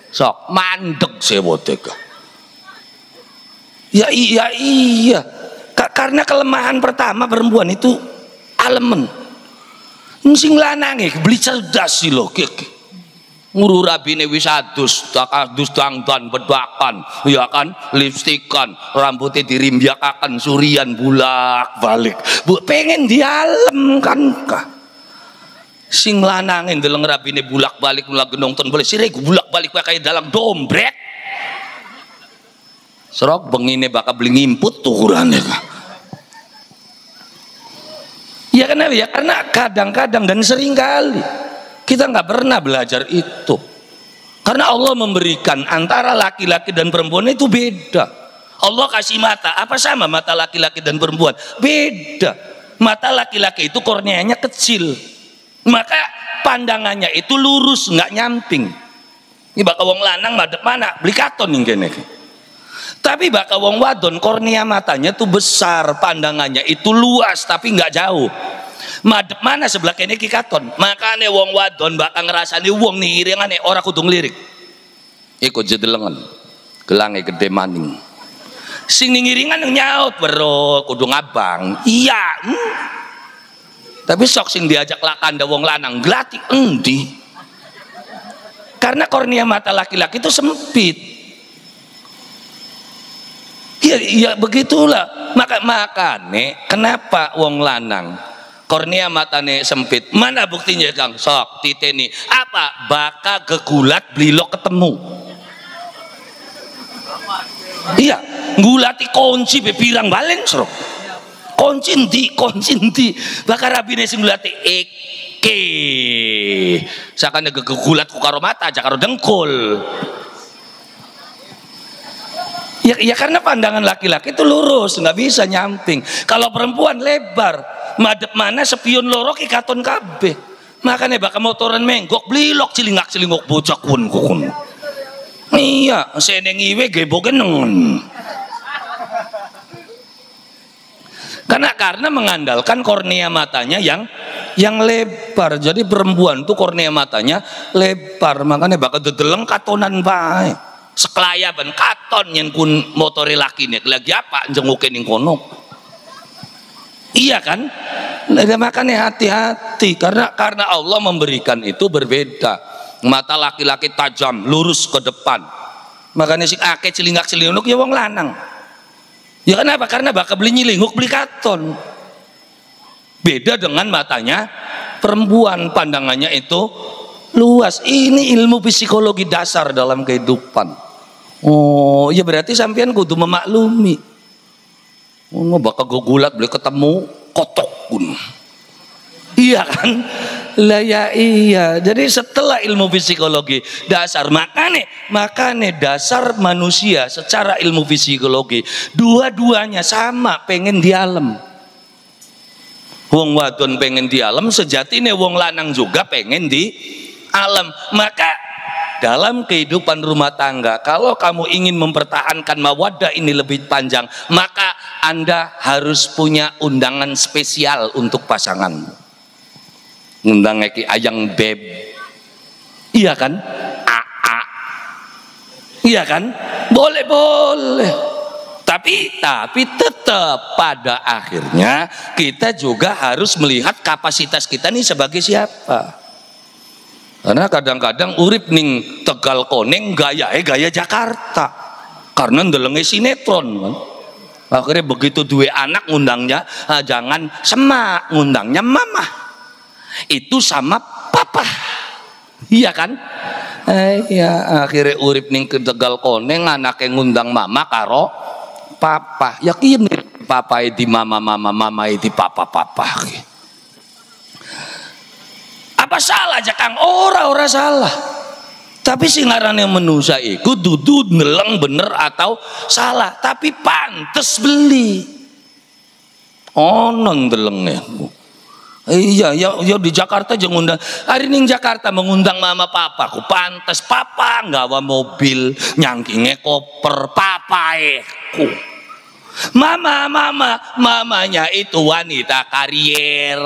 C: Sok mandek sewote ka. Ya iya. Karena kelemahan pertama perempuan itu alemen. Sing lanange beli cerdas sih lho kek. Nguru rabine wis adus dangdan bedakan ya kan lipstikan rambutnya dirimbyakan surian bulak-balik pengen dialem kan kah sing lanangin ndeleng rabine bulak-balik mlaku nonton boleh sire bulak-balik kayak dalam dompet serok bengine bakal beli ngimput tukurane kah ya kenapa ya karena kadang-kadang dan sering kali kita nggak pernah belajar itu karena Allah memberikan antara laki-laki dan perempuan itu beda. Allah kasih mata apa sama mata laki-laki dan perempuan beda. Mata laki-laki itu korneanya kecil maka pandangannya itu lurus nggak nyamping. Ini bakal wong lanang madep mana beli katon yang kene. Tapi bakal wong wadon kornea matanya tuh besar pandangannya itu luas tapi nggak jauh. Madep mana sebelah kene iki katon. Makane wong wadon bakal ngrasani wong ngiringane ora kudu ngelirik. Iku jedelengan. Gelange gede maning. Sing ngiringan nyaut bro kudu ngabang. Iya. Tapi sok sing diajak lakanda wong lanang glati endi. Karena kornea mata laki-laki itu sempit. Ya begitulah. Makane kenapa wong lanang kornea matane sempit? Mana buktinya Kang? Sok titeni. Apa? Baka gegulat blilok ketemu. Iya, ngulati kunci bepirang balen serok. Kunci ndi. Bakar rabine sing ngulati eke. Sakane gegulat ku karo mata aja karo dengkul. Ya karena pandangan laki-laki itu lurus, nggak bisa nyamping. Kalau perempuan lebar, madep mana sepion lorok ikaton kabeh. Makanya bakal motoran menggok blilok cilingak-cilingok bocah kun. Iya, seneng iwe geboken nengen. Karena mengandalkan kornea matanya yang lebar. Jadi perempuan tuh kornea matanya lebar, makanya bakal dedeleng katonan bae. Sekelayaban katon yang kun motori laki nih lagi apa jengukin ning kono. Iya kan? Makanya hati-hati karena Allah memberikan itu berbeda. Mata laki-laki tajam lurus ke depan. Makanya si akeh celingak-celinguk ya wong lanang. Ya kenapa? Karena bakal beli nyilinguk beli katon. Beda dengan matanya perempuan, pandangannya itu luas. Ini ilmu psikologi dasar dalam kehidupan. Oh, ya berarti sampean kudu memaklumi. Oh, bakal gugulat beli ketemu kotok pun. Iya kan? Lah ya iya. Jadi setelah ilmu psikologi dasar, makane dasar manusia secara ilmu psikologi dua-duanya sama, pengen di alam. Wong wadon pengen di alam, sejatine wong lanang juga pengen di alam. Maka dalam kehidupan rumah tangga, kalau kamu ingin mempertahankan mawaddah ini lebih panjang, maka Anda harus punya undangan spesial untuk pasanganmu. Ngundang Eki Ayang Beb. Iya kan? AA. Iya kan? Boleh. Tapi tetap pada akhirnya kita juga harus melihat kapasitas kita nih sebagai siapa. Karena kadang-kadang urip ning Tegal Koneng gaya Jakarta. Karena ndelenge sinetron kan. Akhirnya begitu duwe anak ngundangnya jangan semak, ngundangnya mama. Itu sama papa. Iya kan? Ya akhirnya urip ning Tegal Koneng anake ngundang mama karo papa. Yakin papa di mama di papa. Apa salah aja Kang? Ora salah. Tapi sing ngarane manusia iku dudu neleng bener atau salah, tapi pantes beli. Ono ndelenge. Iya, ya di Jakarta aja ngundang. Hari ning Jakarta mengundang mama papaku, pantes papa nggawa mobil, nyangkinge koper papaeku. Mamanya itu wanita karier.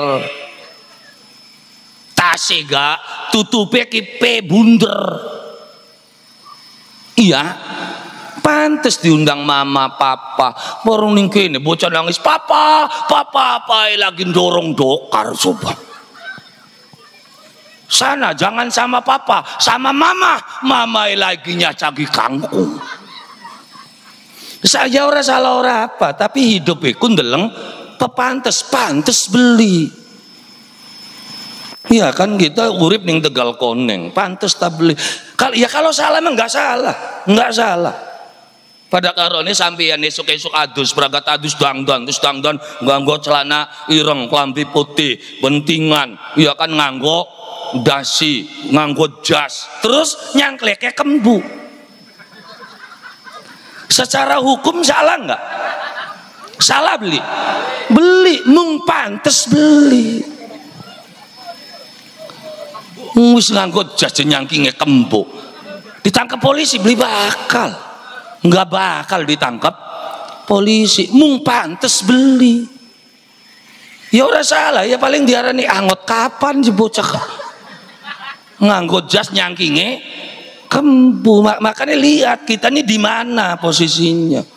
C: Tasega tutupe kipe bunder. Iya, pantes diundang mama papa. Baru ning kene bocah nangis papa lagi dorong dokar coba. Sana jangan sama papa, sama mama lagi nyacagi kangkung. Saya ora salah ora apa, tapi hidup iku ndeleng pepantes beli. Iya kan kita urip ning Tegal Koneng, pantes ta beli. Kalau salah emang nggak salah. Pada karone sampeyan esuk-esuk adus berangkat adus dangdan nganggo celana ireng klambi putih, bentingan, ya kan nganggo dasi, nganggo jas, terus nyangkleke kembu. Secara hukum salah nggak? Salah beli, mung pantes beli. Wis nganggo jas nyangkinge kembo. Ditangkap polisi beli bakal. Enggak bakal ditangkap polisi, mung pantes beli. Ya ora salah, ya paling diarani angot kapan si bocah nganggo jas nyangkinge kembu. Makanya lihat kita ini di mana posisinya.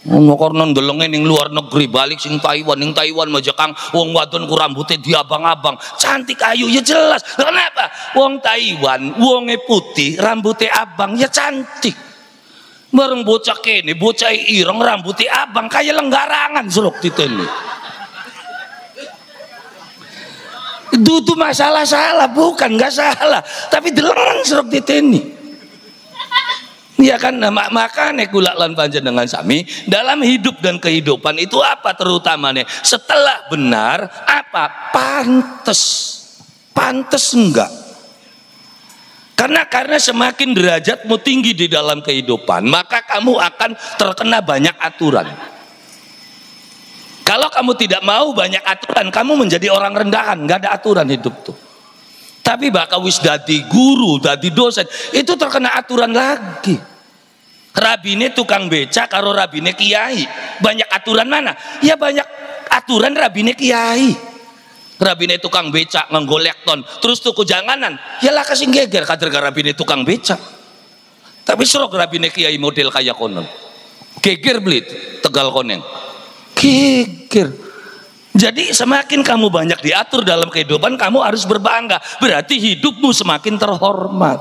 C: Karena ndelenge ning luar negeri balik sing Taiwan, ning Taiwan aja Kang wong wadon ku rambutnya diabang-abang, cantik ayu ya jelas. Kenapa? Wong Taiwan wonge putih, rambutnya abang ya cantik. Bareng bocah kene, bocah ireng rambutnya abang kayak lenggarangan selok diteni. Itu masalah salah, bukan nggak salah, tapi delengan selok diteni. Ya kan, makanya kula lan panjenengan sami dalam hidup dan kehidupan itu apa terutamanya setelah benar apa pantes enggak, karena semakin derajatmu tinggi di dalam kehidupan maka kamu akan terkena banyak aturan. Kalau kamu tidak mau banyak aturan, kamu menjadi orang rendahan, nggak ada aturan hidup tuh. Tapi bakal wis dadi guru, dadi dosen, itu terkena aturan lagi. Rabine tukang beca karo rabine kiai, banyak aturan mana? Ya banyak aturan rabine kiai. Rabine tukang beca ngenggolek ton, terus tuku janganan, ya lah kasih geger kader rabine tukang beca. Tapi serok rabine kiai model kayak konon, geger belit Tegal koneng, geger. Jadi semakin kamu banyak diatur dalam kehidupan, kamu harus berbangga. Berarti hidupmu semakin terhormat.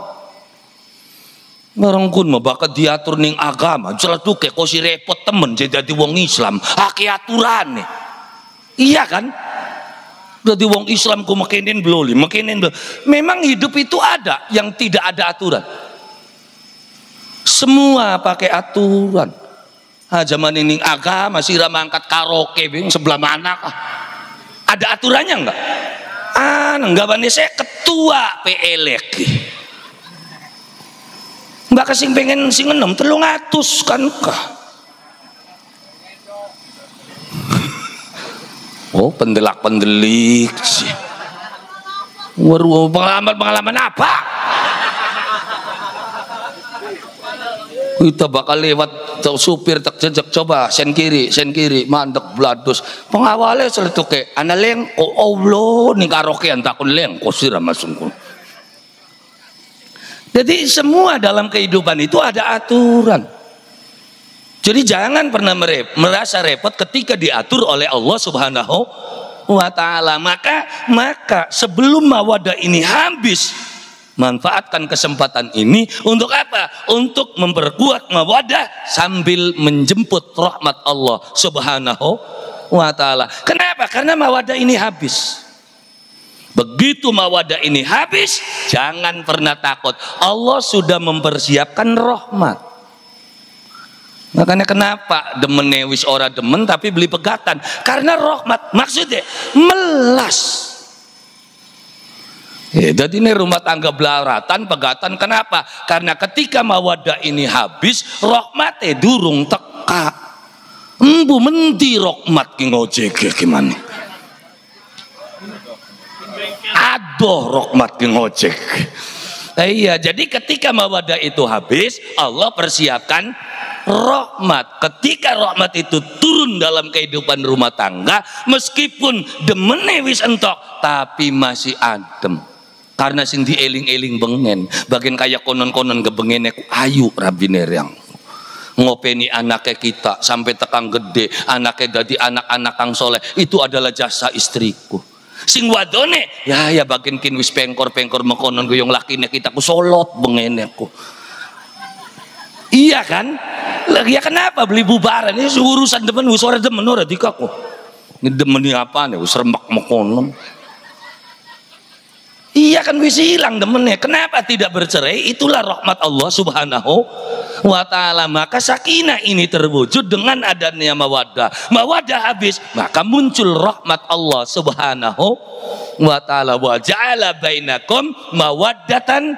C: Merengkun mah bakat diatur ning agama, celetuke kok si repot temen jadi wong Islam, ake aturan nih. Iya kan? Jadi wong Islam ku mekenen bloli, mekenen. Memang hidup itu ada yang tidak ada aturan. Semua pakai aturan. Zaman ini agama sira mangkat karaoke bing sebelah mana kah? Ada aturannya enggak? Enggak bane saya ketua PLK. Mbak kasing pengen sing enom 300 kan kah? Oh, pendelak-pendelik sih. Waru pengalaman apa? Kita bakal lewat supir tak jejak coba sen kiri mandek bladus pengawalnya seletuk ke ana leng oh Allah ning karaokean takun leng kok sira masungku. Jadi semua dalam kehidupan itu ada aturan. Jadi jangan pernah merasa repot ketika diatur oleh Allah Subhanahu wa taala. Maka sebelum mawadah ini habis, manfaatkan kesempatan ini untuk apa? Untuk memperkuat mawadah sambil menjemput rahmat Allah Subhanahu wa taala. Kenapa? Karena mawadah ini habis. Begitu mawadah ini habis, jangan pernah takut. Allah sudah mempersiapkan rahmat. Makanya kenapa demen wis ora demen tapi beli pegatan? Karena rahmat, maksudnya melas. Jadi ini rumah tangga belaratan, pegatan. Kenapa? Karena ketika mawadah ini habis, rahmatnya durung teka. Embu mendi rahmat ki ngojek gimana? Aduh rahmat ki ngojek. Iya, jadi ketika mawadah itu habis, Allah persiapkan rahmat. Ketika rahmat itu turun dalam kehidupan rumah tangga, meskipun demene wis entok, tapi masih adem. Karena sing dieling-eling bengen, bagian kayak konon-konon gebengene ku ayu rabine yang ngopeni anaknya kita sampai tekang gede, anaknya jadi anak-anak kang soleh, itu adalah jasa istriku. Sing wadone ya bagian kin wis pengkor mekonon guyong lakine kita ku solot bengene ku. Iya kan? Ya kenapa beli bubaran? Ini urusan demen wis ora demen ora dikaku. Ini demeni apa nih wis remek mekonon. Iya kan wis hilang demennya. Kenapa tidak bercerai? Itulah rahmat Allah Subhanahu wa taala. Maka sakinah ini terwujud dengan adanya mawaddah. Mawaddah habis, maka muncul rahmat Allah Subhanahu wa taala. Wa ja'ala bainakum mawaddatan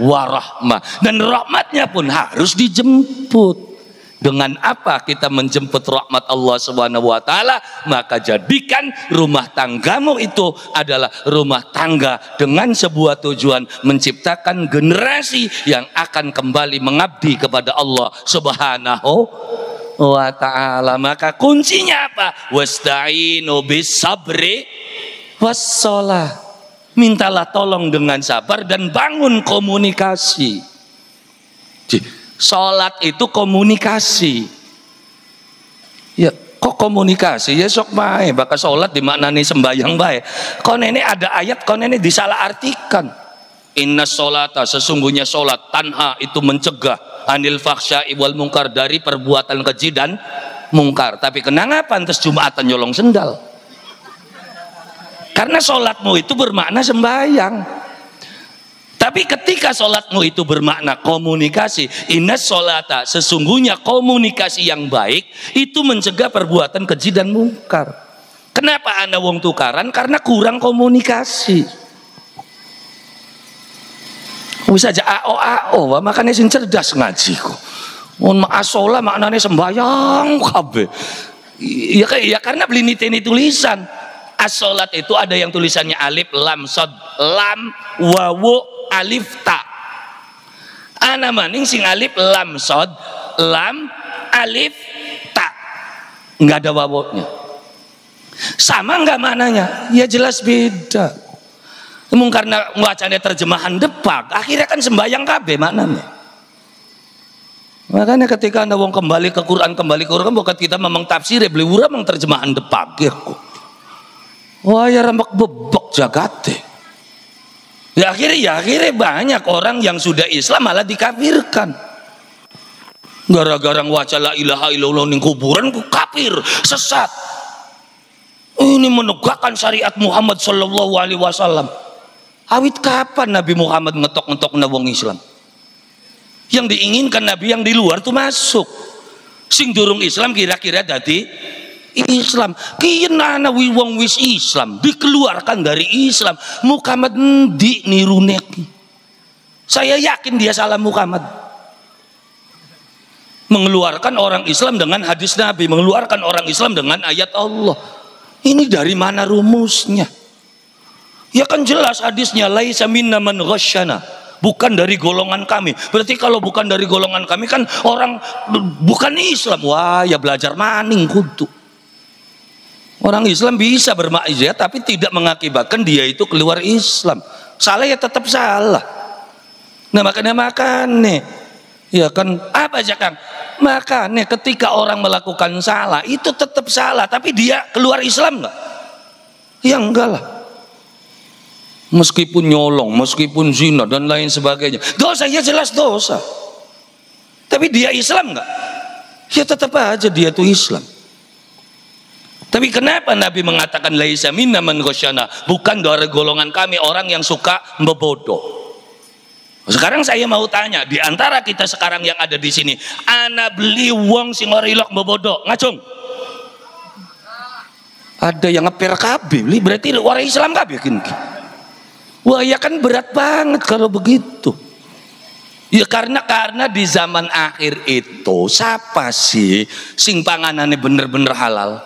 C: wa rahmah. Dan rahmatnya pun harus dijemput. Dengan apa kita menjemput rahmat Allah Subhanahu wa taala? Maka jadikan rumah tanggamu itu adalah rumah tangga dengan sebuah tujuan menciptakan generasi yang akan kembali mengabdi kepada Allah Subhanahu wa ta'ala. Maka kuncinya apa? Wasta'inu bis sabri wassalah. Mintalah tolong dengan sabar dan bangun komunikasi. Salat itu komunikasi. Ya, kok komunikasi? Ya sok bae, bakal salat dimaknani sembahyang bae. Kon ini ada ayat, kon ini disalahartikan. Inna sholata, sesungguhnya sholat, tanha itu mencegah anil fakhsya'i wal mungkar, dari perbuatan keji dan mungkar. Tapi kenapa antes Jumatan nyolong sendal? Karena sholatmu itu bermakna sembahyang. Tapi ketika sholatmu itu bermakna komunikasi, inna sholata, sesungguhnya komunikasi yang baik itu mencegah perbuatan keji dan mungkar. Kenapa anda wong tukaran? Karena kurang komunikasi. Bisa aja AO, makanya sing cerdas ngaji kok. Mohon asola maknanya sembahyang kabeh. Ya karena beli niteni tulisan. As-sholat itu ada yang tulisannya alif lam sod, lam wawu alif ta. Ana maning sing alif lam sod, lam alif ta. Enggak ada wawunya. Sama enggak maknanya? Ya jelas beda. Mungkin karena wacana terjemahan depak, akhirnya kan sembahyang kabeh maknanya. Makanya ketika anda wong kembali ke Quran bukan kita memang tafsir, beli urang memang terjemahan depak ya kok. Wah ya rambak bebek jagate. Ya akhirnya banyak orang yang sudah Islam malah dikafirkan. Gara-gara wacana la ilaha illallah ning kuburan ku kafir, sesat. Ini menegakkan syariat Muhammad sallallahu alaihi wasallam. Awit kapan Nabi Muhammad ngetok-ngetok na wong Islam? Yang diinginkan Nabi yang di luar tuh masuk. Sing durung Islam kira-kira dadi Islam. Kiana wong wis Islam dikeluarkan dari Islam. Muhammad endi nirune? Saya yakin dia salah Muhammad. Mengeluarkan orang Islam dengan hadis Nabi, mengeluarkan orang Islam dengan ayat Allah. Ini dari mana rumusnya? Ya kan jelas hadisnya, laisa minna man ghasyana, bukan dari golongan kami. Berarti kalau bukan dari golongan kami kan orang bukan Islam. Wah ya belajar maning kudu. Orang Islam bisa bermaksiat tapi tidak mengakibatkan dia itu keluar Islam. Salah ya tetap salah. Nah makanya ya kan apa aja Kang? Makanya ketika orang melakukan salah itu tetap salah, tapi dia keluar Islam enggak? Ya enggak lah. Meskipun nyolong, meskipun zina dan lain sebagainya, dosa ya jelas dosa. Tapi dia Islam enggak? Ya tetap aja dia tuh Islam. Tapi kenapa Nabi mengatakan laisa minna man ghasyana, bukan dari golongan kami orang yang suka membodoh. Sekarang saya mau tanya, di antara kita sekarang yang ada di sini, ana beli wong sing orilok membodoh, ngacung. Ada yang ngeper kabeh, berarti orang Islam kabeh gini. Wah ya kan berat banget kalau begitu. Ya karena di zaman akhir itu siapa sih sing panganannya bener-bener halal?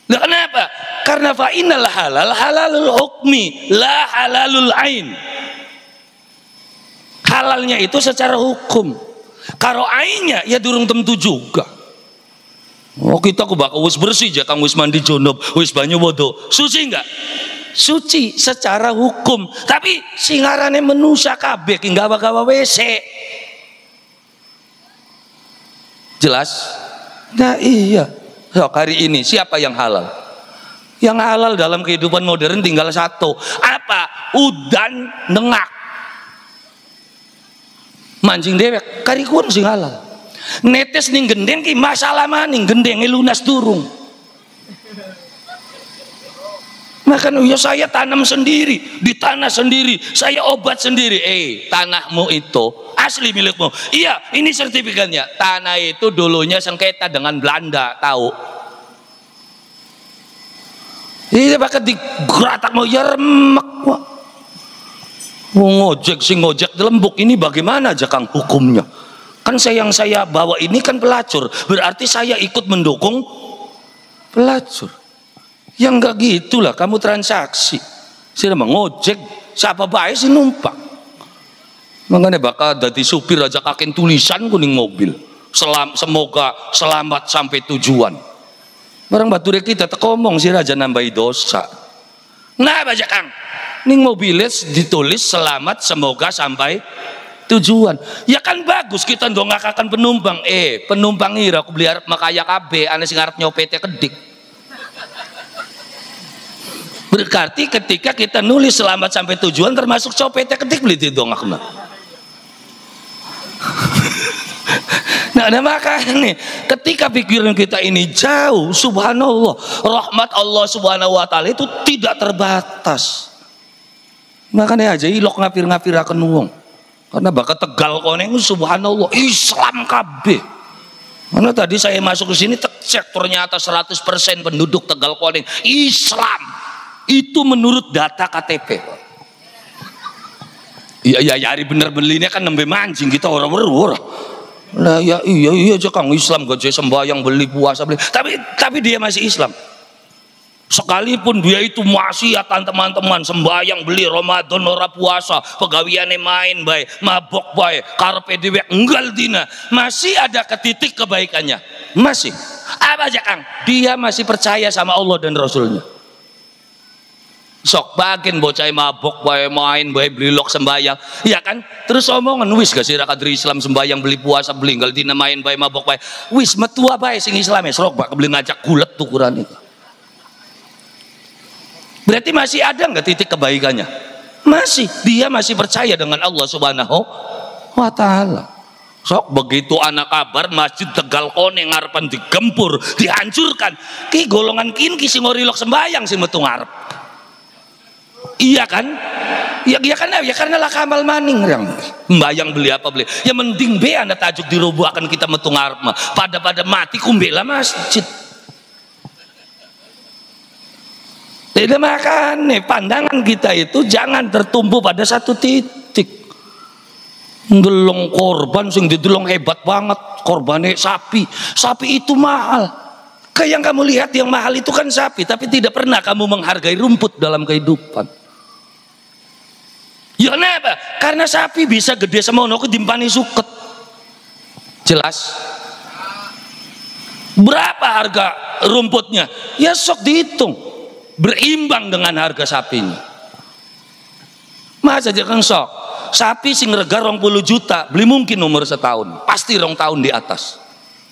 C: Nah, kenapa? Karena fa'inal halal halalul hukmi la halalul ain. Halalnya itu secara hukum. Kalau ainnya ya durung tentu juga. Oh kita ku bakal wis bersih aja, kang wis mandi junub, wis banyu wudu. Suci enggak? Suci secara hukum, tapi singarane manusia kabeh ki gawa-gawa WC. Jelas? Nah iya. So, hari ini siapa yang halal? Yang halal dalam kehidupan modern tinggal satu. Apa? Udan nengak. Mancing dewek karikuan sing halal. Netes ning gendeng ki masalah maning gendenge lunas durung. Maka ya saya tanam sendiri, di tanah sendiri, saya obat sendiri. Tanahmu itu asli milikmu. Iya, ini sertifikatnya. Tanah itu dulunya sengketa dengan Belanda, tahu? Iya, bakal digeratak mau ya remek. Ngojek sing ngojek lembuk ini bagaimana aja Kang hukumnya? Kan yang saya bawa ini kan pelacur, berarti saya ikut mendukung pelacur. Ya enggak gitulah, kamu transaksi. Sira ngojek, siapa bae sih numpang. Makanya bakal dadi supir aja kaken tulisan kuning mobil. Semoga selamat sampai tujuan. Barang bature kita tekomong sih raja nambahi dosa. Nah baca Kang, ning mobilnya ditulis selamat semoga sampai tujuan. Ya kan bagus kita ndongakakan penumpang. Penumpang ira aku beli arep makaya KB, ane sing arep nyopete kedik. Berarti ketika kita nulis selamat sampai tujuan termasuk copete kedik beli didongakna. Nah, makanya nih, ketika pikiran kita ini jauh, subhanallah, rahmat Allah subhanahu wa ta'ala itu tidak terbatas. Makanya aja ilok ngapir-ngapir akan wong. Karena bakal Tegal koneng subhanallah, Islam KB. Karena tadi saya masuk ke sini cek ternyata 100% penduduk Tegal koneng Islam. Itu menurut data KTP. Iya hari bener belinya kan nembe mancing kita orang-orang. Nah ya iya aja Kang Islam gak sembahyang beli puasa beli tapi dia masih Islam sekalipun dia itu maksiatan teman-teman sembahyang beli Ramadan ora puasa pegawiane main bae mabok bae karepe dhewe enggal dina masih ada ketitik kebaikannya masih apa aja Kang dia masih percaya sama Allah dan Rasulnya. Sok bagian bocah mabok bae main bae brilok sembayang ya kan terus omongan wis gak sih kadri Islam sembayang beli puasa beli nggal dina main bae mabok bae wis metua bae sing Islam ya sok bak beli ngajak gulet tukuran itu berarti masih ada nggak titik kebaikannya masih dia masih percaya dengan Allah subhanahu wa ta'ala. Sok begitu anak kabar masjid Tegal koneng ngarepan digempur dihancurkan ki golongan kin ki sing ngorilok sembayang sing metu ngarep. Iya kan? Ya karena lah kamal maning yang mbayang beli apa beli. Ya mending be anda tajuk dirubuh akan kita metu ngarep mah. Pada mati kumbela masjid. Tidak makan nih pandangan kita itu jangan tertumpu pada satu titik. Ndelong korban sing didelong hebat banget korbannya sapi itu mahal. Kayak yang kamu lihat yang mahal itu kan sapi tapi tidak pernah kamu menghargai rumput dalam kehidupan. Ya kenapa? Karena sapi bisa gede semono ku dimpani suket. Jelas? Berapa harga rumputnya? Ya sok dihitung. Berimbang dengan harga sapinya. Masa aja Kang sok. Sapi sing rega 20 juta, beli mungkin umur setahun. Pasti 2 tahun di atas.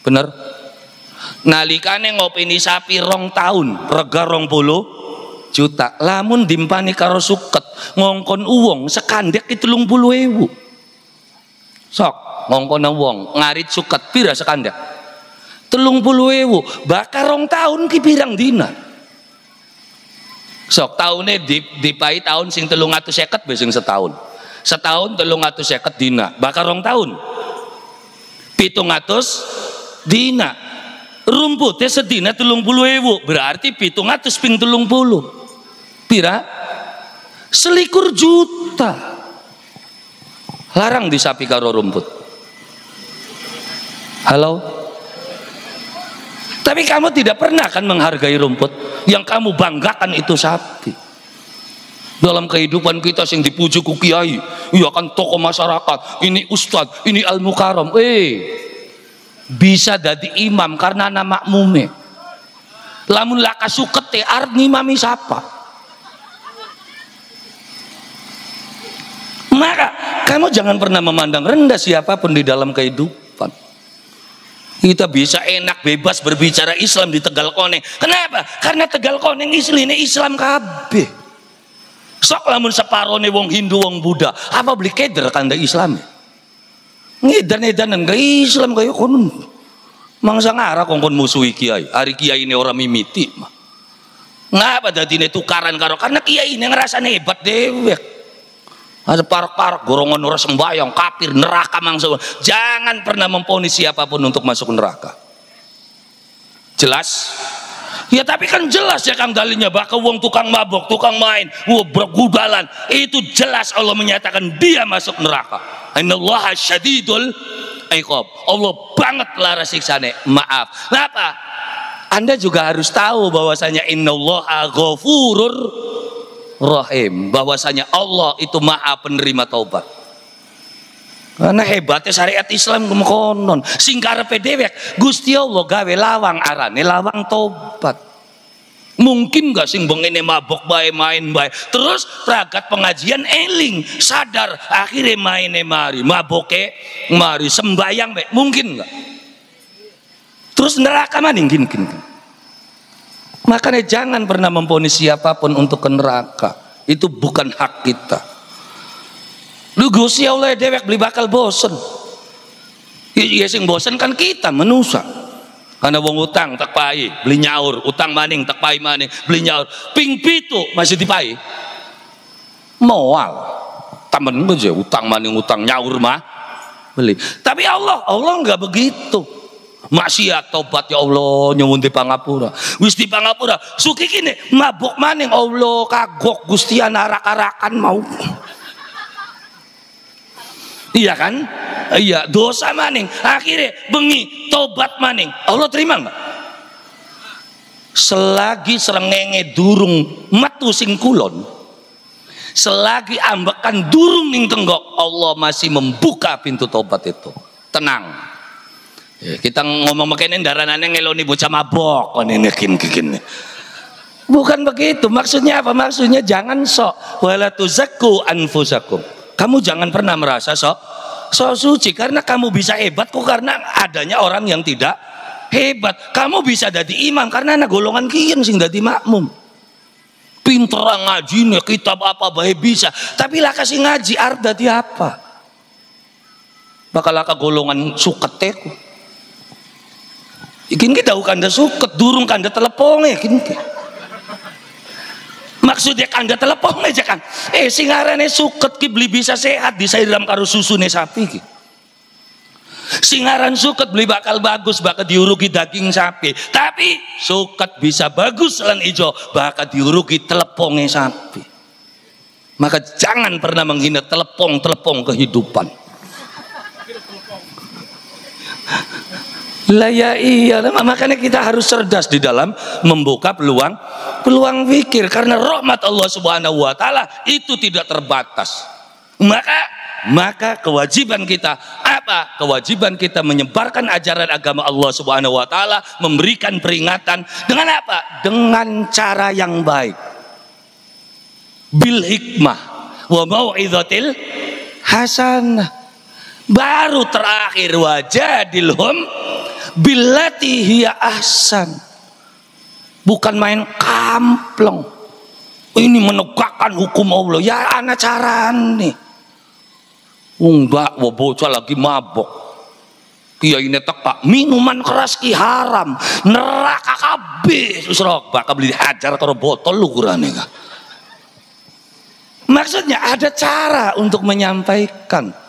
C: Bener? Nalikane ngopeni sapi 2 tahun, rega 20 juta lamun dimpani karo suket ngongkon uwong sekandek itu 30.000 sok ngongkon uwong ngarit suket pira sekandek 30.000 bakar 2 tahun ki pirang dina sok tahunnya dipai tahun sing 350 be sing setahun 350 dina bakar 2 tahun 700 dina rumputnya sedina 30.000 berarti 700 ping 30 pira 21 juta larang disapi karo rumput. Halo tapi kamu tidak pernah kan menghargai rumput yang kamu banggakan itu sapi. Dalam kehidupan kita yang dipuji ku kiai ya kan tokoh masyarakat ini ustadz ini al-mukarram bisa jadi imam karena nama makmume lamun laka suket teh arep ngimami siapa. Maka kamu jangan pernah memandang rendah siapapun di dalam kehidupan. Kita bisa enak bebas berbicara Islam di Tegal koneng. Kenapa? Karena Tegal koneng isline Islam kabeh. Sok lamun separone wong Hindu wong Buddha apa beli keder kanda Islam ngedan-edanan ke Islam kayak konon mangsa ngara kongkon musuhi kiai hari kiai ini orang mimiti mah ngapa dadine tukaran karo karena kiai ini ngerasa hebat dewek ada parak-parak gorongan orang sembahyang kafir neraka mangsa jangan pernah memponis siapapun untuk masuk neraka jelas ya tapi kan jelas ya Kang dalilnya bahkan wong tukang mabok tukang main bergudalan itu jelas Allah menyatakan dia masuk neraka. Innallaha syadidul iqab. Allah banget lara siksane. Maaf. Kenapa? Anda juga harus tahu bahwasanya innallaha ghafurur rahim. Bahwasanya Allah itu Maha penerima taubat. Karena hebatnya syariat Islam kemekonon. Sing karepe dhewek Gusti Allah gawe lawang arane lawang tobat. Mungkin gak sing bengene mabok bae main bae. Terus pragat pengajian eling, sadar akhirnya maine mari, maboke mari, sembayang bae. Mungkin gak? Terus neraka maning gini. Makanya jangan pernah memponis siapapun untuk ke neraka. Itu bukan hak kita. Lu Gusti Allah dewek beli bakal bosen. Ya sing bosen kan kita manusia. Karena wong utang tak pai, beli nyaur, utang maning tak pai maning, beli nyaur. Ping pitu masih dipai. Moal. Tamen aja utang maning utang nyaur mah beli. Tapi Allah enggak begitu. Maksiat tobat ya Allah nyuwun di pangapura. Wis di pangapura suki kini mabuk maning Allah kagok Gusti arak-arakan mau. Iya kan? Iya, dosa maning. Akhirnya bengi tobat maning. Allah terima enggak? Selagi srengenge durung metu sing kulon, selagi ambekan durung ning tenggok, Allah masih membuka pintu tobat itu. Tenang. Ya, kita ngomong makanya daranane ngeloni bocah mabok ini kin. Bukan begitu. Maksudnya apa? Maksudnya jangan sok wala tuzakku anfusakum. Kamu jangan pernah merasa sok suci karena kamu bisa hebat kok karena adanya orang yang tidak hebat. Kamu bisa jadi imam karena anak golongan kian sing dadi makmum. Pinter ngajine kitab apa bae bisa, tapi lah kasih ngaji arep dadi apa? Bakal laka golongan suket teku. Ikin kita kanda suket durung kanda telepon ikin. Maksudnya kanda telepon aja kan. Singarane suket ki beli bisa sehat disairam karo susune sapi ki. Singaran suket beli bakal bagus bakal diurugi daging sapi. Tapi suket bisa bagus lan ijo bakal diurugi teleponge sapi. Maka jangan pernah menghina telepon kehidupan. Lah ya iya, makanya kita harus cerdas di dalam membuka peluang fikir karena rahmat Allah Subhanahu wa taala itu tidak terbatas. Maka kewajiban kita apa? Kewajiban kita menyebarkan ajaran agama Allah Subhanahu wa taala, memberikan peringatan dengan apa? Dengan cara yang baik. Bil hikmah wa mau'izatil hasanah. Baru terakhir wajadilhum billati hiya ahsan. Bukan main kampleng. Ini menegakkan hukum Allah. Ya ana carane. Mbak bocah lagi mabok. Kiai ini tekak minuman keras ki haram. Neraka kabeh. Susrok bakal beli hajar atau botol lu kurane ka. Maksudnya ada cara untuk menyampaikan.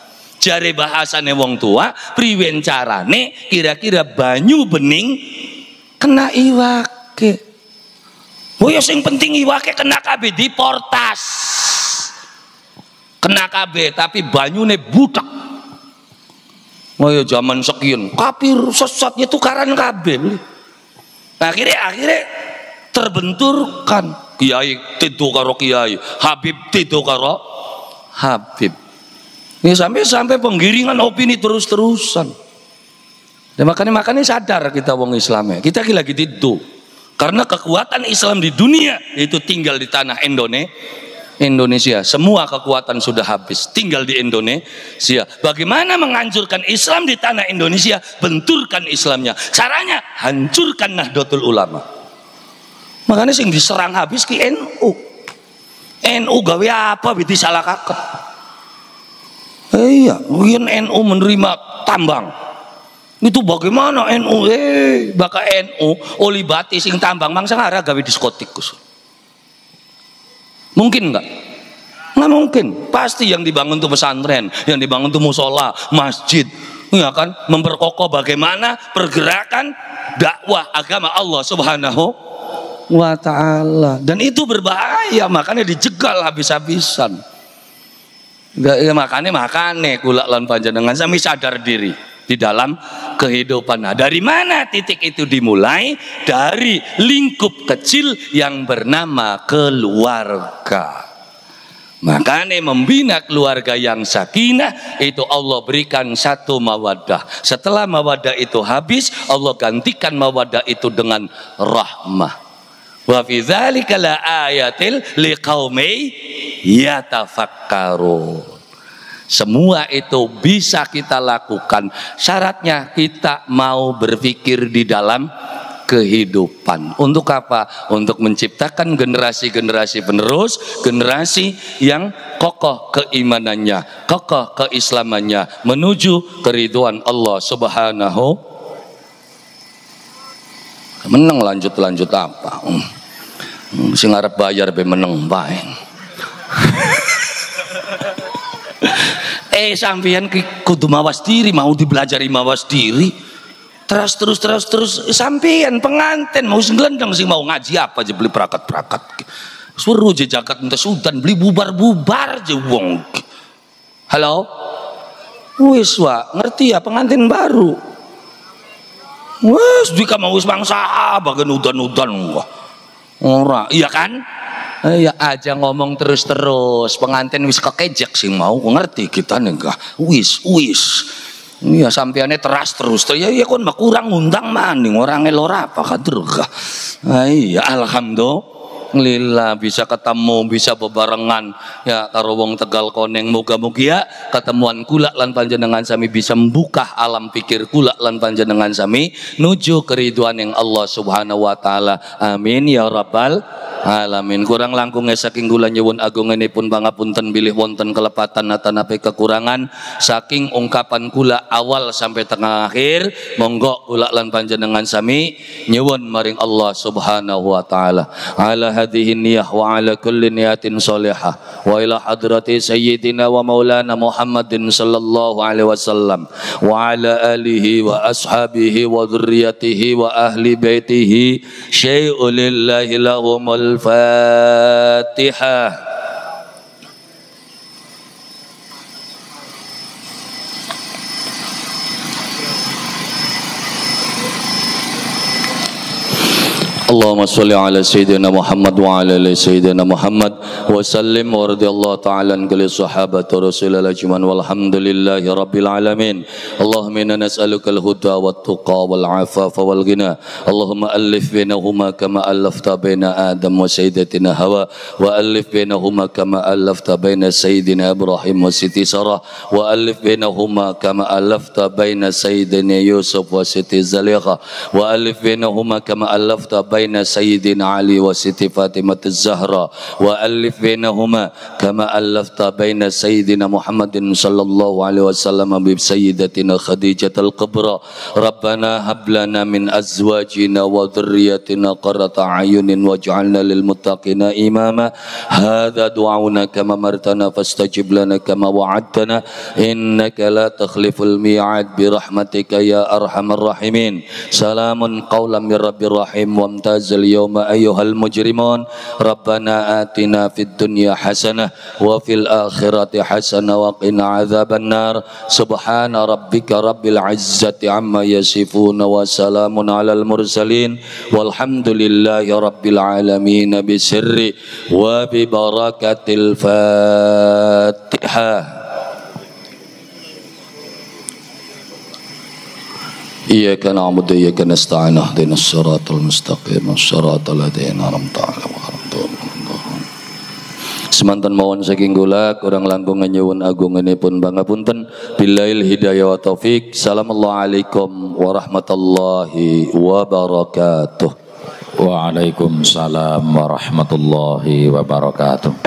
C: Jare bahasane wong tua, priwen carane kira-kira banyu bening kena iwake. Oh ya sing penting iwake kena kabeh diportas. Kena kabeh tapi banyune budak. Oh ya zaman sekian, kafir sesatnya tukaran kabeh. Akhirnya terbenturkan. Kiai tidu karo kiai, Habib tidu karo Habib. Ini sampai penggiringan opini terus-terusan. Dan makanya sadar kita wong Islamnya. Kita lagi tidur. Karena kekuatan Islam di dunia itu tinggal di tanah Indonesia. Semua kekuatan sudah habis, tinggal di Indonesia. Bagaimana menghancurkan Islam di tanah Indonesia? Benturkan Islamnya. Caranya hancurkan Nahdlatul Ulama. Makanya sing diserang habis ki NU. NU gawe apa biti salah kaket. Iya, riyen NU menerima tambang. Itu bagaimana NU? Bakal NU olibati sing tambang mangsa ngara gawe diskotik kus. Mungkin enggak? Nggak mungkin. Pasti yang dibangun itu pesantren, yang dibangun itu musola, masjid, ya kan? Memperkokoh bagaimana pergerakan dakwah agama Allah Subhanahu wa taala. Dan itu berbahaya, makanya dijegal habis-habisan. Makanya kula lan panjenengan sami sadar diri di dalam kehidupan. Nah, dari mana titik itu dimulai? Dari lingkup kecil yang bernama keluarga. Makanya membina keluarga yang sakinah itu Allah berikan satu mawaddah. Setelah mawaddah itu habis, Allah gantikan mawaddah itu dengan rahmah. Wa fi dzalika la ayatil liqaumi yatafakkarun. Semua itu bisa kita lakukan. Syaratnya kita mau berpikir di dalam kehidupan. Untuk apa? Untuk menciptakan generasi-generasi penerus, generasi yang kokoh keimanannya, kokoh keislamannya, menuju keridhaan Allah Subhanahu. Menang lanjut apa? Sing arep bayar be meneng bae. Sampeyan kudu mawas diri, mau dibelajari mawas diri. Terus sampean pengantin mau gelendang sih mau ngaji apa aja beli perakat suruh aja jagat ente sudan beli bubar aja wong. Halo wis wa ngerti ya pengantin baru wis jika mau wis bangsa bagian udan ora iya kan ya aja ngomong terus pengantin wis kekejek sih mau ngerti kita nih enggak wis iya sampeannya terus ya kon mah kurang ngundang maning orang elora apa kader kah iya alhamdulillah bisa ketemu bisa bebarengan ya karo wong Tegal Koneng muga-mugi ya ketemuan kula lan panjenengan sami bisa membuka alam pikir kula lan panjenengan sami nuju keridhaan yang Allah Subhanahu wa taala amin ya rabbal alamin. Kurang langkung saking kula nyuwun agunganipun pangapunten bilih wonten kelepatan atanapi kekurangan saking ungkapan kula awal sampai tengah akhir monggo kula lan panjenengan sami nyuwun maring Allah Subhanahu wa taala ala hadhihi niyah wa ala kulli niyatin shalihah wa ila hadrati sayyidina wa maulana Muhammadin sallallahu alaihi wasallam wa ala alihi wa ashabihi wa dzurriyyatihi wa ahli baitihi syai'un lillahi lahumul Al-Fatihah. Allahumma sholli ala sayyidina Muhammad wa ala ali sayyidina Muhammad wa sallim wa radhiyallahu ta'ala an kulli sahabati rasulillah ajmain walhamdulillahi rabbil alamin. Allahumma inna nas'aluka al-huda wat tuqa wal afafa wal ghina. Allahumma alif bainahuma kama alafta baina Adam wa sayyidatina Hawa wa alif bainahuma kama alafta baina sayyidina Ibrahim wa siti Sarah wa alif bainahuma kama alafta baina sayyidina Yusuf wa siti Zaliqa wa alif bainahuma kama alafta baina sayyidina Ali wa siti Fatimah az-Zahra wa alif bainahuma kama alafta baina sayyidina Muhammadin sallallahu alaihi wasallam bi sayyidatina Khadijah al-Kubra. Rabbana hab lana min azwajina wa dhurriyyatina qurrata a'yunin waj'alna lil muttaqina imama. Hadza du'auna kama martana fastajib lana kama wa'adtana innaka la takhliful mi'ad bi rahmatika ya arhamar rahimin. Salamun qawlan min rabbir rahim wa amtazal yawma ayyuhal mujrimun. Rabbana atina fid dunya hasanah wa fil akhirati hasanah wa qina adzaban nar. Subhana rabbika rabbil izzati amma yasifun wa salamun alal mursalin walhamdulillahi rabbil alamin bisirri wa bi barakatil Fatihah. Iyyaka na'budu wa iyyaka nasta'in ihdinas siratal mustaqim siratal ladzina an'amta 'alaihim. Semanten mawon saking kula kurang langkung nyuwun agunganipun pangapunten billail hidayah wa taufik. Assalamualaikum warahmatullahi wabarakatuh.
A: Waalaikumsalam warahmatullahi wabarakatuh.